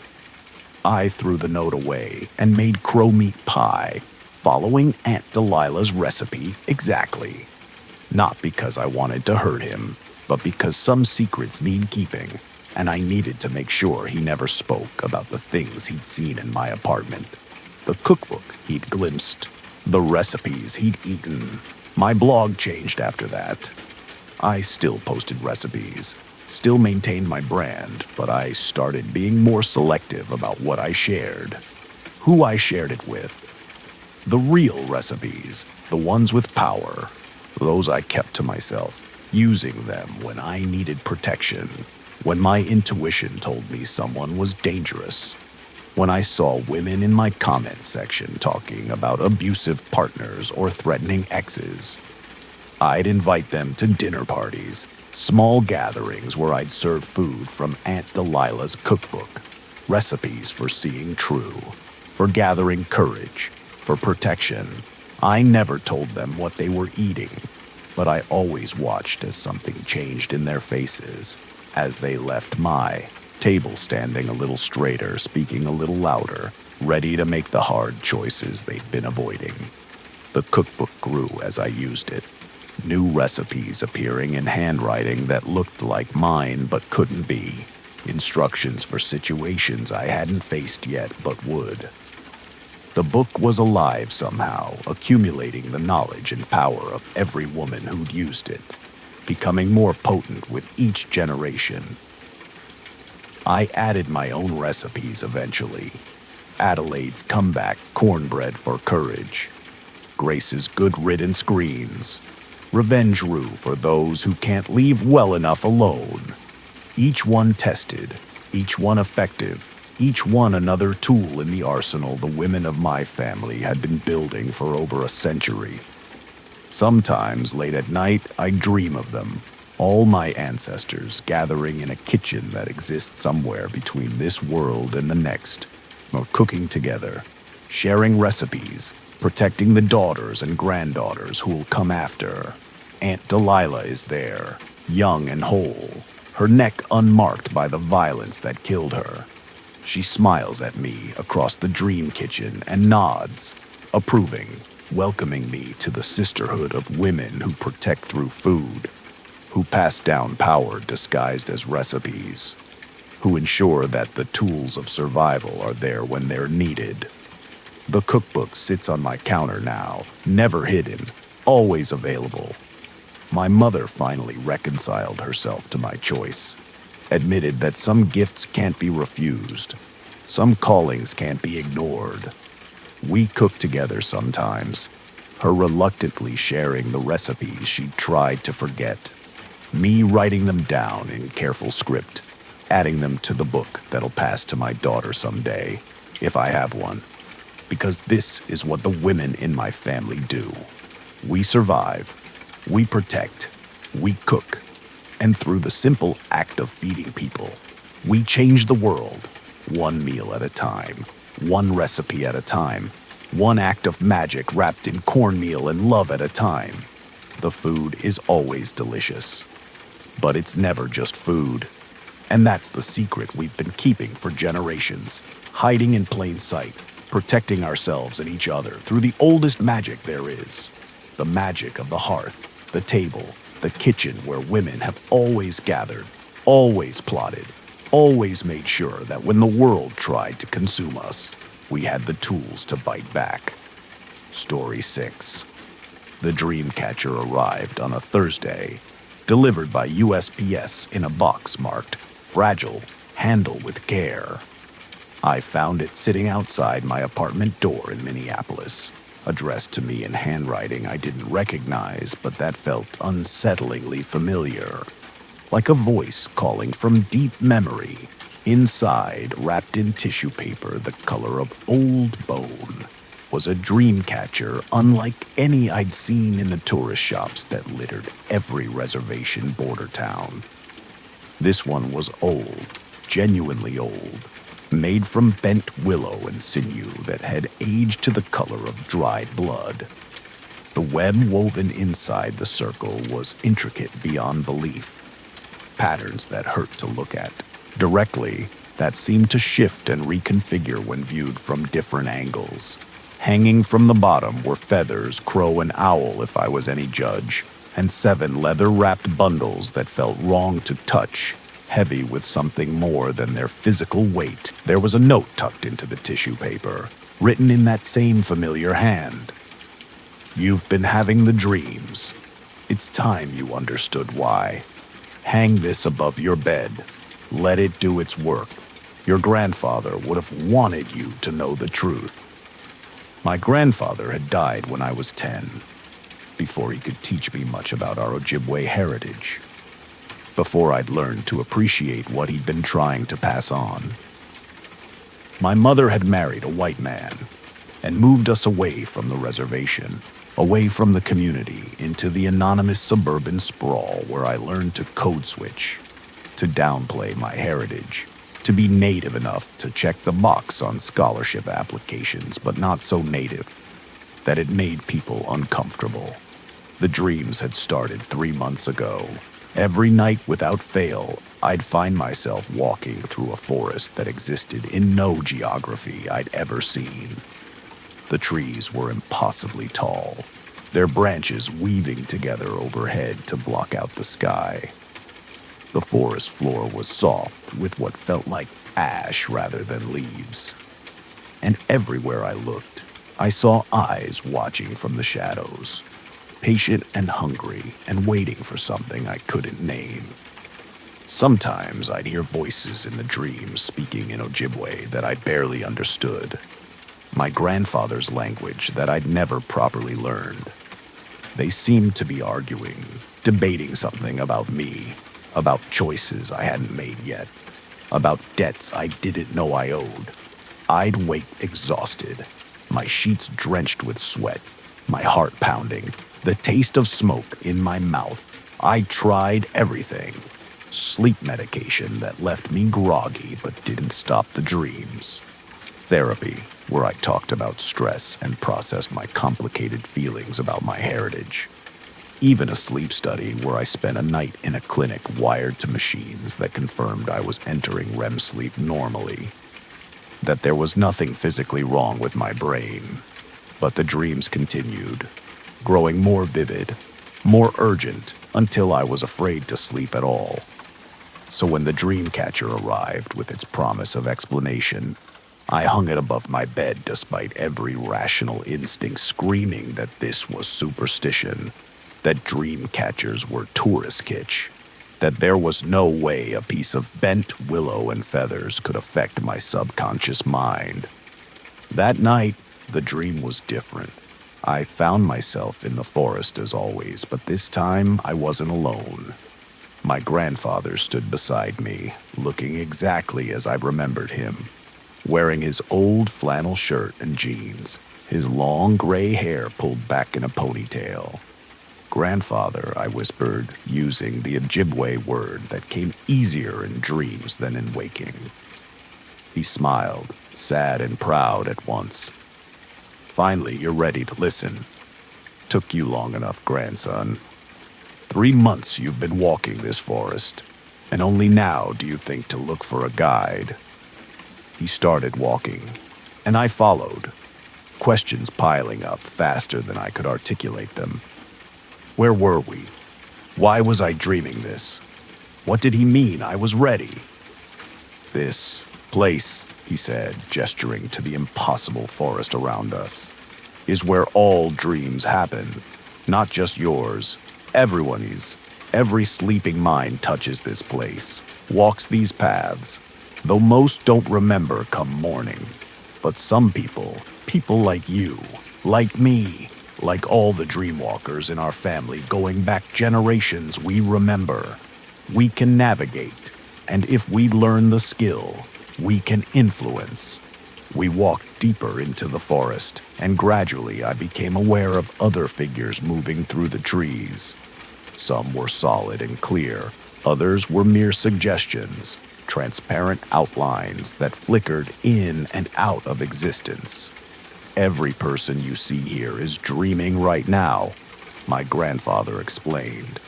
I threw the note away and made crow meat pie, following Aunt Delilah's recipe exactly. Not because I wanted to hurt him, but because some secrets need keeping, and I needed to make sure he never spoke about the things he'd seen in my apartment. The cookbook he'd glimpsed, the recipes he'd eaten. My blog changed after that. I still posted recipes, still maintained my brand, but I started being more selective about what I shared, who I shared it with. The real recipes, the ones with power, those I kept to myself, using them when I needed protection, when my intuition told me someone was dangerous, when I saw women in my comment section talking about abusive partners or threatening exes. I'd invite them to dinner parties, small gatherings where I'd serve food from Aunt Delilah's cookbook, recipes for seeing true, for gathering courage, for protection. I never told them what they were eating, but I always watched as something changed in their faces as they left my table, standing a little straighter, speaking a little louder, ready to make the hard choices they'd been avoiding. The cookbook grew as I used it, new recipes appearing in handwriting that looked like mine but couldn't be, instructions for situations I hadn't faced yet but would. The book was alive somehow, accumulating the knowledge and power of every woman who'd used it, becoming more potent with each generation. I added my own recipes eventually. Adelaide's comeback cornbread for courage, Grace's good riddance greens, Revenge Roux for those who can't leave well enough alone. Each one tested, each one effective, each one another tool in the arsenal the women of my family had been building for over a century. Sometimes, late at night, I dream of them, all my ancestors gathering in a kitchen that exists somewhere between this world and the next, or cooking together, sharing recipes, protecting the daughters and granddaughters who will come after her. Aunt Delilah is there, young and whole, her neck unmarked by the violence that killed her. She smiles at me across the dream kitchen and nods, approving, welcoming me to the sisterhood of women who protect through food, who pass down power disguised as recipes, who ensure that the tools of survival are there when they're needed. The cookbook sits on my counter now, never hidden, always available. My mother finally reconciled herself to my choice, admitted that some gifts can't be refused, some callings can't be ignored. We cook together sometimes, her reluctantly sharing the recipes she'd tried to forget, me writing them down in careful script, adding them to the book that'll pass to my daughter someday, if I have one. Because this is what the women in my family do. We survive, we protect, we cook, and through the simple act of feeding people, we change the world, one meal at a time, one recipe at a time, one act of magic wrapped in cornmeal and love at a time. The food is always delicious, but it's never just food. And that's the secret we've been keeping for generations, hiding in plain sight, protecting ourselves and each other through the oldest magic there is, the magic of the hearth, the table, the kitchen where women have always gathered, always plotted, always made sure that when the world tried to consume us, we had the tools to bite back. Story 6. The Dreamcatcher arrived on a Thursday, delivered by USPS in a box marked, "Fragile, handle with care." I found it sitting outside my apartment door in Minneapolis, addressed to me in handwriting I didn't recognize, but that felt unsettlingly familiar, like a voice calling from deep memory. Inside, wrapped in tissue paper the color of old bone, was a dream catcher unlike any I'd seen in the tourist shops that littered every reservation border town. This one was old, genuinely old, made from bent willow and sinew that had aged to the color of dried blood. The web woven inside the circle was intricate beyond belief, patterns that hurt to look at, directly that seemed to shift and reconfigure when viewed from different angles. Hanging from the bottom were feathers, crow, and owl if I was any judge, and 7 leather-wrapped bundles that felt wrong to touch, heavy with something more than their physical weight. There was a note tucked into the tissue paper, written in that same familiar hand. "You've been having the dreams. It's time you understood why. Hang this above your bed. Let it do its work. Your grandfather would have wanted you to know the truth." My grandfather had died when I was 10, before he could teach me much about our Ojibwe heritage. before I'd learned to appreciate what he'd been trying to pass on. My mother had married a white man and moved us away from the reservation, away from the community, into the anonymous suburban sprawl where I learned to code switch, to downplay my heritage, to be native enough to check the box on scholarship applications, but not so native that it made people uncomfortable. The dreams had started 3 months ago. Every night without fail, I'd find myself walking through a forest that existed in no geography I'd ever seen. The trees were impossibly tall, their branches weaving together overhead to block out the sky. The forest floor was soft with what felt like ash rather than leaves. And everywhere I looked, I saw eyes watching from the shadows, patient and hungry and waiting for something I couldn't name. Sometimes I'd hear voices in the dreams speaking in Ojibwe that I barely understood, my grandfather's language that I'd never properly learned. They seemed to be arguing, debating something about me, about choices I hadn't made yet, about debts I didn't know I owed. I'd wake exhausted, my sheets drenched with sweat, my heart pounding, the taste of smoke in my mouth. I tried everything. Sleep medication that left me groggy but didn't stop the dreams. Therapy, where I talked about stress and processed my complicated feelings about my heritage. Even a sleep study where I spent a night in a clinic wired to machines that confirmed I was entering REM sleep normally, that there was nothing physically wrong with my brain. But the dreams continued, growing more vivid, more urgent, until I was afraid to sleep at all. So when the dream catcher arrived with its promise of explanation, I hung it above my bed despite every rational instinct screaming that this was superstition, that dream catchers were tourist kitsch, that there was no way a piece of bent willow and feathers could affect my subconscious mind. That night, the dream was different. I found myself in the forest as always, but this time I wasn't alone. My grandfather stood beside me, looking exactly as I remembered him, wearing his old flannel shirt and jeans, his long gray hair pulled back in a ponytail. "Grandfather," I whispered, using the Ojibwe word that came easier in dreams than in waking. He smiled, sad and proud at once. "Finally, you're ready to listen. Took you long enough, grandson. 3 months you've been walking this forest, and only now do you think to look for a guide." He started walking, and I followed, questions piling up faster than I could articulate them. Where were we? Why was I dreaming this? What did he mean I was ready? "This place," he said, gesturing to the impossible forest around us, "is where all dreams happen. Not just yours. Everyone's. Every sleeping mind touches this place, walks these paths, though most don't remember come morning. But some people like you, like me, like all the dreamwalkers in our family going back generations, we remember. We can navigate, and if we learn the skill, we can influence." We walked deeper into the forest, and gradually I became aware of other figures moving through the trees. Some were solid and clear, others were mere suggestions, transparent outlines that flickered in and out of existence. "Every person you see here is dreaming right now," my grandfather explained.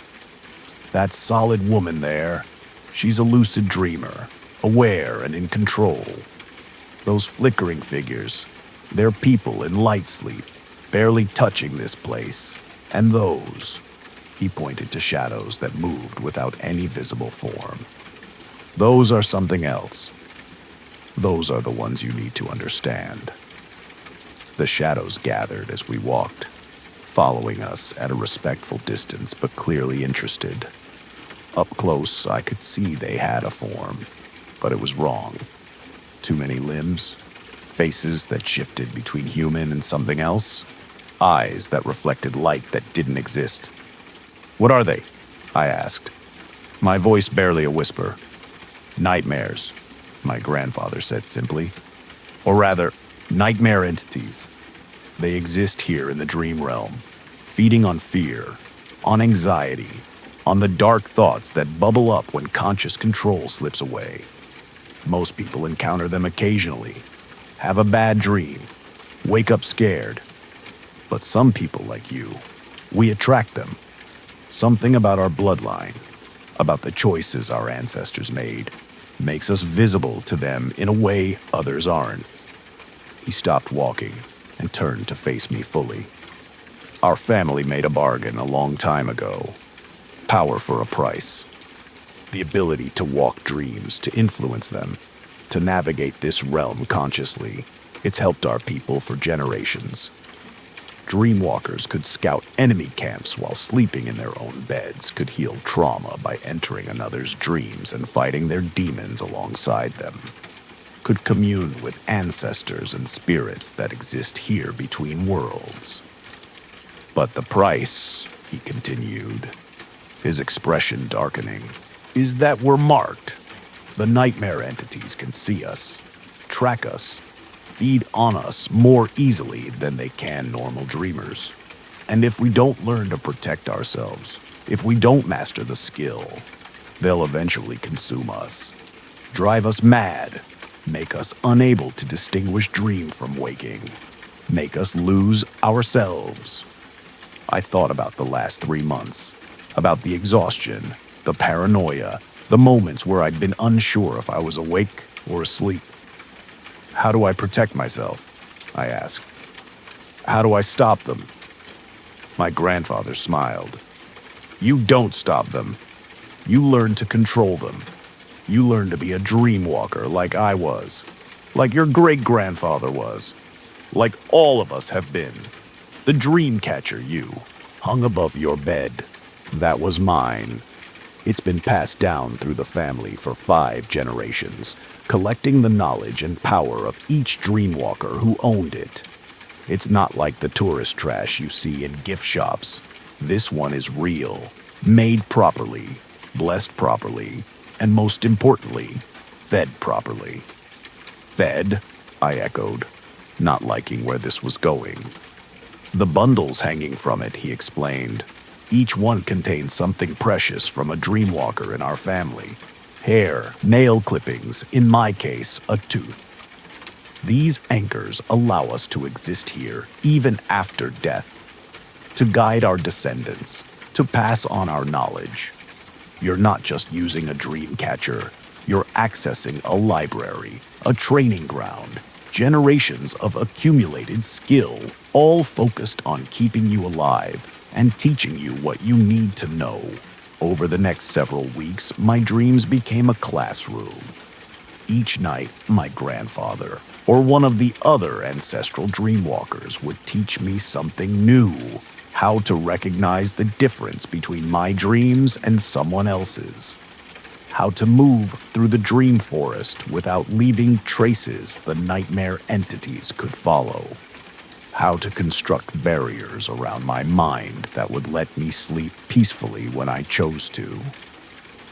"That solid woman there, she's a lucid dreamer, aware and in control. Those flickering figures, they're people in light sleep, barely touching this place. And those," he pointed to shadows that moved without any visible form, "those are something else. Those are the ones you need to understand." The shadows gathered as we walked, following us at a respectful distance but clearly interested. Up close, I could see they had a form, but it was wrong. Too many limbs, faces that shifted between human and something else, eyes that reflected light that didn't exist. "What are they?" I asked. my voice barely a whisper. Nightmares, my grandfather said simply. Or rather, nightmare entities. They exist here in the dream realm, feeding on fear, on anxiety, on the dark thoughts that bubble up when conscious control slips away. Most people encounter them occasionally, have a bad dream, wake up scared. But some people like you, we attract them. Something about our bloodline, about the choices our ancestors made, makes us visible to them in a way others aren't. He stopped walking and turned to face me fully. Our family made a bargain a long time ago. Power for a price. The ability to walk dreams, to influence them, to navigate this realm consciously. It's helped our people for generations. Dreamwalkers could scout enemy camps while sleeping in their own beds, could heal trauma by entering another's dreams and fighting their demons alongside them, could commune with ancestors and spirits that exist here between worlds. But the price, he continued, his expression darkening, is that we're marked. The nightmare entities can see us, track us, feed on us more easily than they can normal dreamers. And if we don't learn to protect ourselves, if we don't master the skill, they'll eventually consume us, drive us mad, make us unable to distinguish dream from waking, make us lose ourselves. I thought about the last 3 months, about the exhaustion, the paranoia, the moments where I'd been unsure if I was awake or asleep. How do I protect myself? I asked. How do I stop them? My grandfather smiled. You don't stop them. You learn to control them. You learn to be a dream walker like I was, like your great-grandfather was, like all of us have been. The dream catcher you, hung above your bed, that was mine. It's been passed down through the family for 5 generations, collecting the knowledge and power of each dreamwalker who owned it. It's not like the tourist trash you see in gift shops. This one is real, made properly, blessed properly, and most importantly, fed properly. Fed? I echoed, not liking where this was going. The bundles hanging from it, he explained. Each one contains something precious from a dreamwalker in our family. Hair, nail clippings, in my case, a tooth. These anchors allow us to exist here, even after death, to guide our descendants, to pass on our knowledge. You're not just using a dream catcher, you're accessing a library, a training ground, generations of accumulated skill, all focused on keeping you alive and teaching you what you need to know. Over the next several weeks, my dreams became a classroom. Each night, my grandfather, or one of the other ancestral dreamwalkers, would teach me something new, how to recognize the difference between my dreams and someone else's, how to move through the dream forest without leaving traces the nightmare entities could follow, how to construct barriers around my mind that would let me sleep peacefully when I chose to,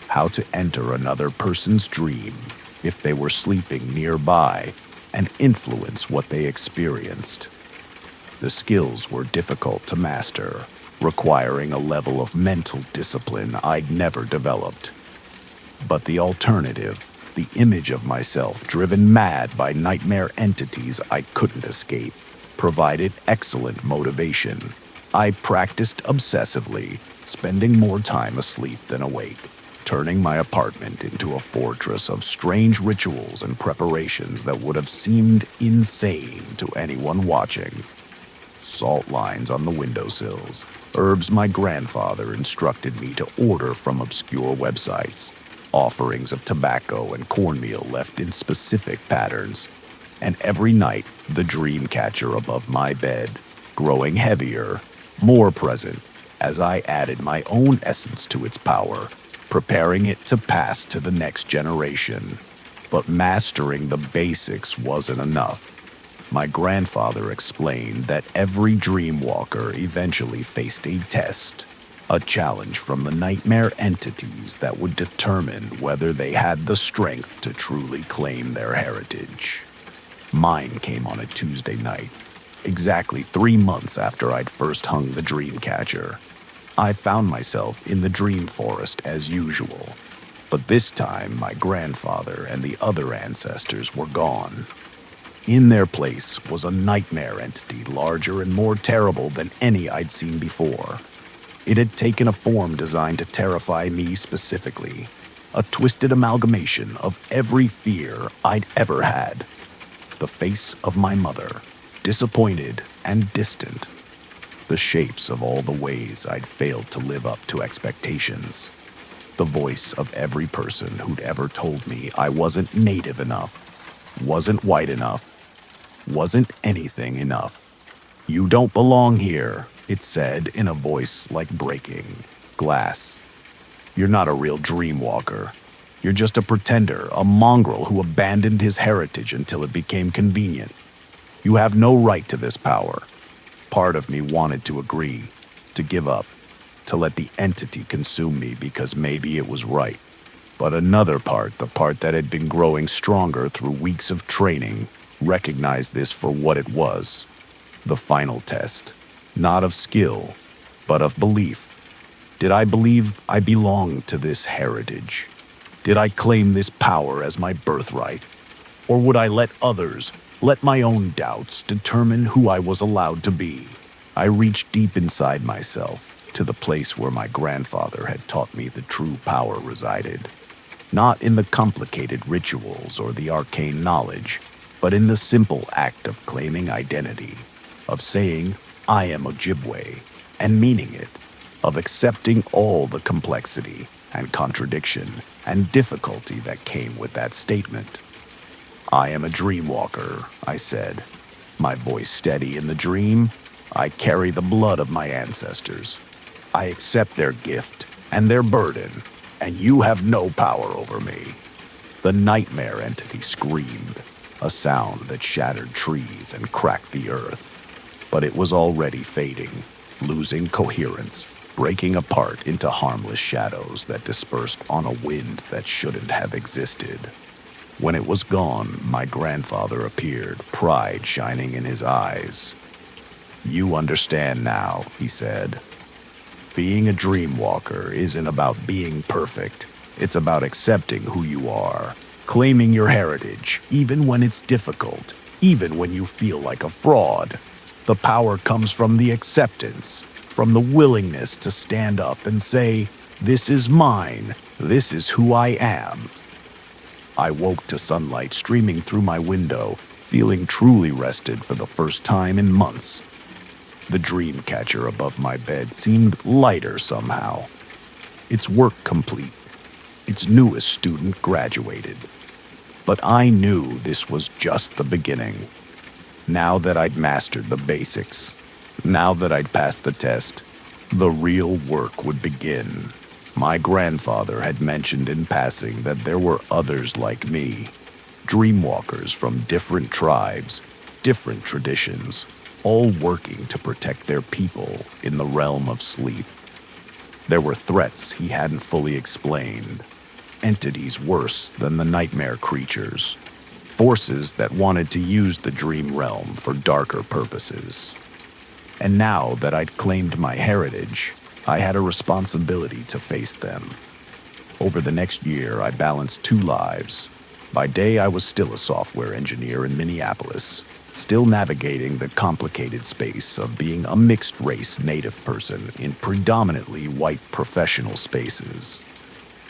how to enter another person's dream if they were sleeping nearby and influence what they experienced. The skills were difficult to master, requiring a level of mental discipline I'd never developed. But the alternative, the image of myself driven mad by nightmare entities I couldn't escape, provided excellent motivation. I practiced obsessively, spending more time asleep than awake, turning my apartment into a fortress of strange rituals and preparations that would have seemed insane to anyone watching. Salt lines on the windowsills, herbs my grandfather instructed me to order from obscure websites, offerings of tobacco and cornmeal left in specific patterns, and every night the dream catcher above my bed, growing heavier, more present, as I added my own essence to its power, preparing it to pass to the next generation. But mastering the basics wasn't enough. My grandfather explained that every dreamwalker eventually faced a test, A challenge from the nightmare entities that would determine whether they had the strength to truly claim their heritage. Mine came on a Tuesday night, exactly 3 months after I'd first hung the dream catcher. I found myself in the dream forest as usual, but this time my grandfather and the other ancestors were gone. In their place was a nightmare entity larger and more terrible than any I'd seen before. It had taken a form designed to terrify me specifically, a twisted amalgamation of every fear I'd ever had. The face of my mother, disappointed and distant. The shapes of all the ways I'd failed to live up to expectations. The voice of every person who'd ever told me I wasn't native enough, wasn't white enough, wasn't anything enough. "You don't belong here," it said in a voice like breaking glass. "You're not a real dream walker. You're just a pretender, a mongrel who abandoned his heritage until it became convenient. You have no right to this power." Part of me wanted to agree, to give up, to let the entity consume me because maybe it was right. But another part, the part that had been growing stronger through weeks of training, recognized this for what it was. The final test, not of skill, but of belief. Did I believe I belonged to this heritage? Did I claim this power as my birthright? Or would I let others, let my own doubts, determine who I was allowed to be? I reached deep inside myself, to the place where my grandfather had taught me the true power resided. Not in the complicated rituals or the arcane knowledge, but in the simple act of claiming identity, of saying, "I am Ojibwe," and meaning it, of accepting all the complexity and contradiction and difficulty that came with that statement. "I am a dream walker," I said, my voice steady in the dream. "I carry the blood of my ancestors. I accept their gift and their burden, and you have no power over me." The nightmare entity screamed, a sound that shattered trees and cracked the earth. But it was already fading, losing coherence, breaking apart into harmless shadows that dispersed on a wind that shouldn't have existed. When it was gone, my grandfather appeared, pride shining in his eyes. "You understand now," he said. "Being a dream walker isn't about being perfect. It's about accepting who you are, claiming your heritage, even when it's difficult, even when you feel like a fraud. The power comes from the acceptance, from the willingness to stand up and say, 'This is mine. This is who I am.'" I woke to sunlight streaming through my window, feeling truly rested for the first time in months. The dream catcher above my bed seemed lighter somehow. Its work complete. Its newest student graduated. But I knew this was just the beginning. Now that I'd mastered the basics, now that I'd passed the test, the real work would begin. My grandfather had mentioned in passing that there were others like me, dreamwalkers from different tribes, different traditions, all working to protect their people in the realm of sleep. There were threats he hadn't fully explained, entities worse than the nightmare creatures, forces that wanted to use the dream realm for darker purposes. And now that I'd claimed my heritage, I had a responsibility to face them. Over the next year, I balanced two lives. By day, I was still a software engineer in Minneapolis, still navigating the complicated space of being a mixed-race native person in predominantly white professional spaces.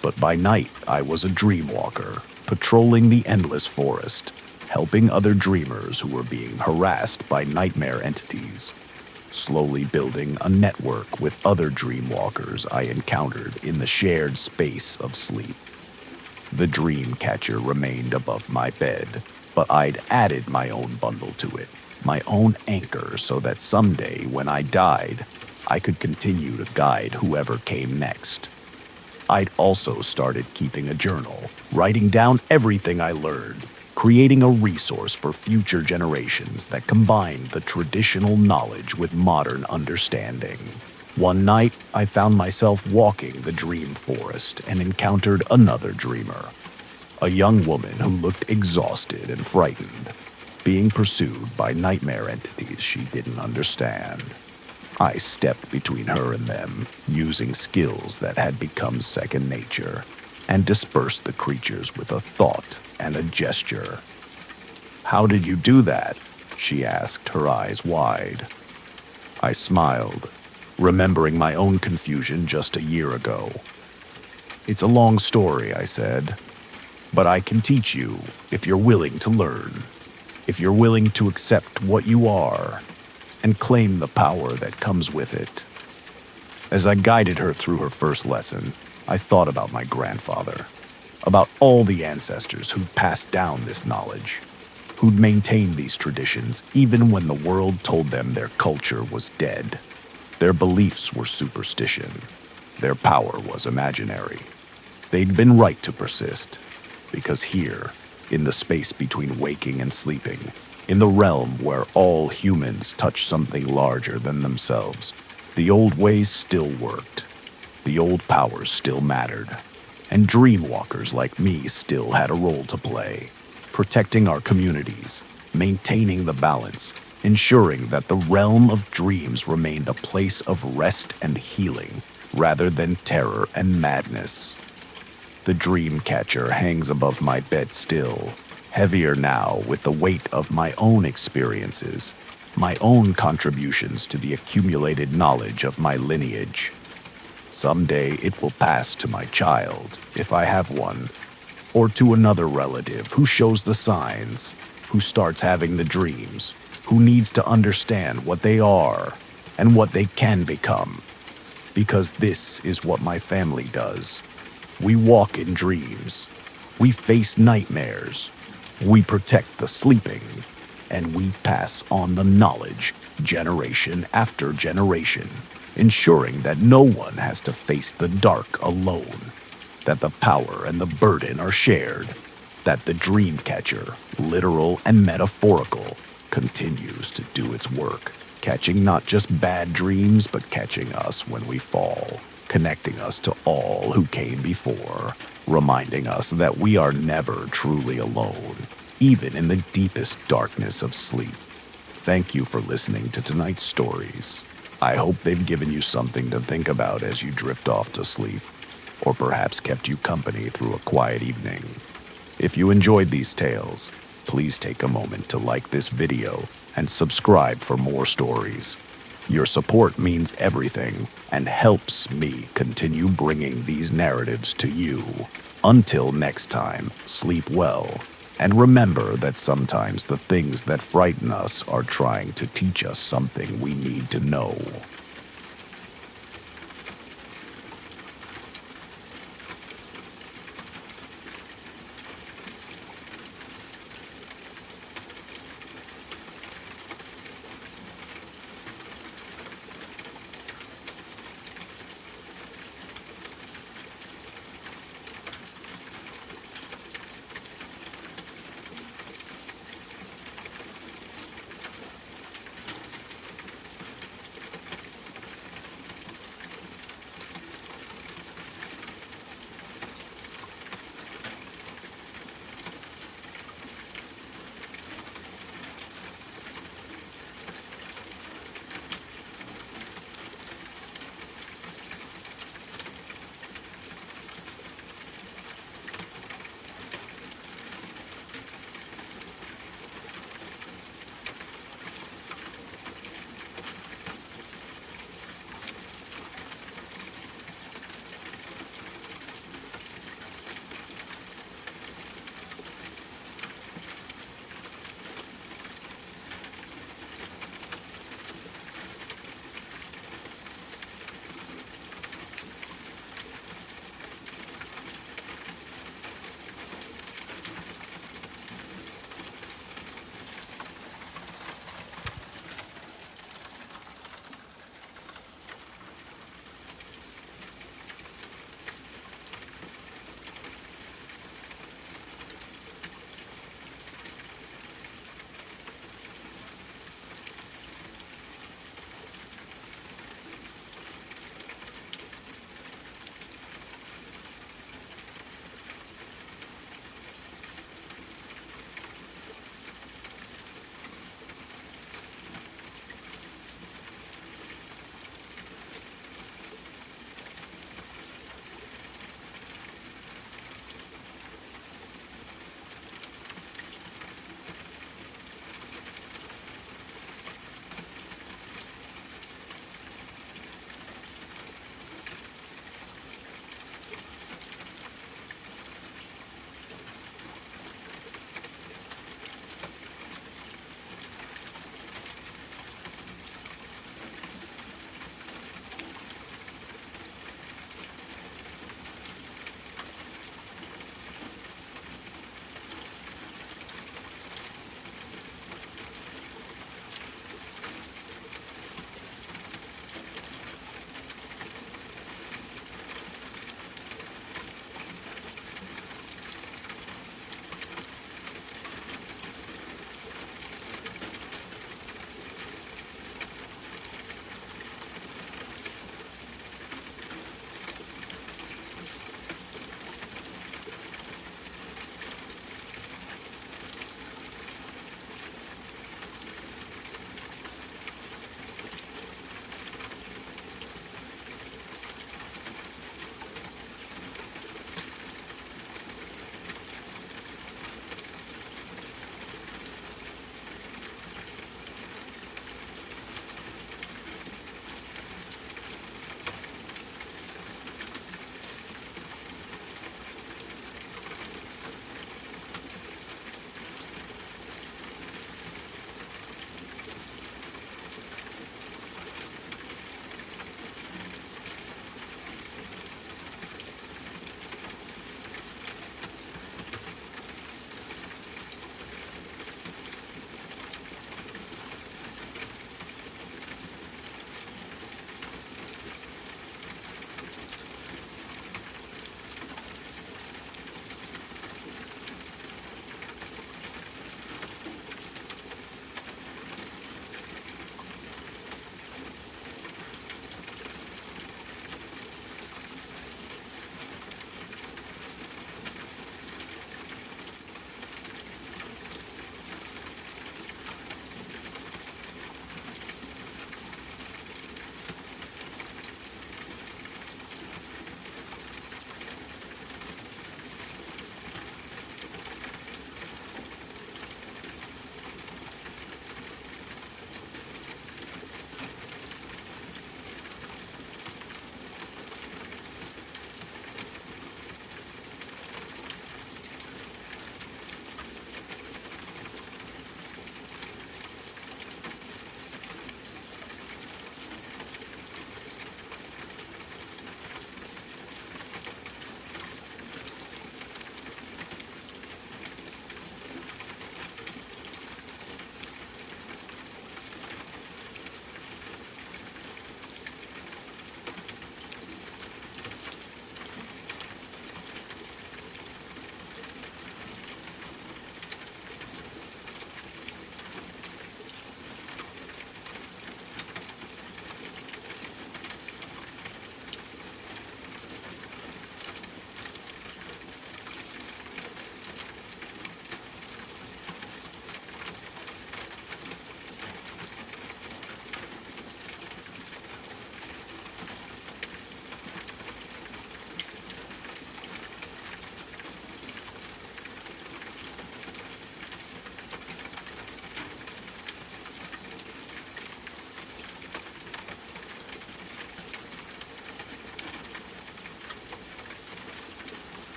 But by night, I was a dream walker, patrolling the endless forest, helping other dreamers who were being harassed by nightmare entities, slowly building a network with other dream walkers I encountered in the shared space of sleep. The dream catcher remained above my bed, but I'd added my own bundle to it, my own anchor, so that someday when I died, I could continue to guide whoever came next. I'd also started keeping a journal, writing down everything I learned, creating a resource for future generations that combined the traditional knowledge with modern understanding. One night, I found myself walking the dream forest and encountered another dreamer, a young woman who looked exhausted and frightened, being pursued by nightmare entities she didn't understand. I stepped between her and them, using skills that had become second nature, and dispersed the creatures with a thought and a gesture. "How did you do that?" she asked, her eyes wide. I smiled, remembering my own confusion just a year ago. "It's a long story," I said, "but I can teach you if you're willing to learn, if you're willing to accept what you are and claim the power that comes with it." As I guided her through her first lesson, I thought about my grandfather, about all the ancestors who'd passed down this knowledge, who'd maintained these traditions even when the world told them their culture was dead. Their beliefs were superstition. Their power was imaginary. They'd been right to persist, because here, in the space between waking and sleeping, in the realm where all humans touch something larger than themselves, the old ways still worked. The old powers still mattered. And dreamwalkers like me still had a role to play, protecting our communities, maintaining the balance, ensuring that the realm of dreams remained a place of rest and healing, rather than terror and madness. The dream catcher hangs above my bed still, heavier now with the weight of my own experiences, my own contributions to the accumulated knowledge of my lineage. Someday it will pass to my child, if I have one, or to another relative who shows the signs, who starts having the dreams, who needs to understand what they are and what they can become. Because this is what my family does. We walk in dreams. We face nightmares. We protect the sleeping. And we pass on the knowledge generation after generation, ensuring that no one has to face the dark alone, that the power and the burden are shared, that the dream catcher, literal and metaphorical, continues to do its work, catching not just bad dreams, but catching us when we fall, connecting us to all who came before, reminding us that we are never truly alone, even in the deepest darkness of sleep. Thank you for listening to tonight's stories. I hope they've given you something to think about as you drift off to sleep, or perhaps kept you company through a quiet evening. If you enjoyed these tales, please take a moment to like this video and subscribe for more stories. Your support means everything and helps me continue bringing these narratives to you. Until next time, sleep well, and remember that sometimes the things that frighten us are trying to teach us something we need to know.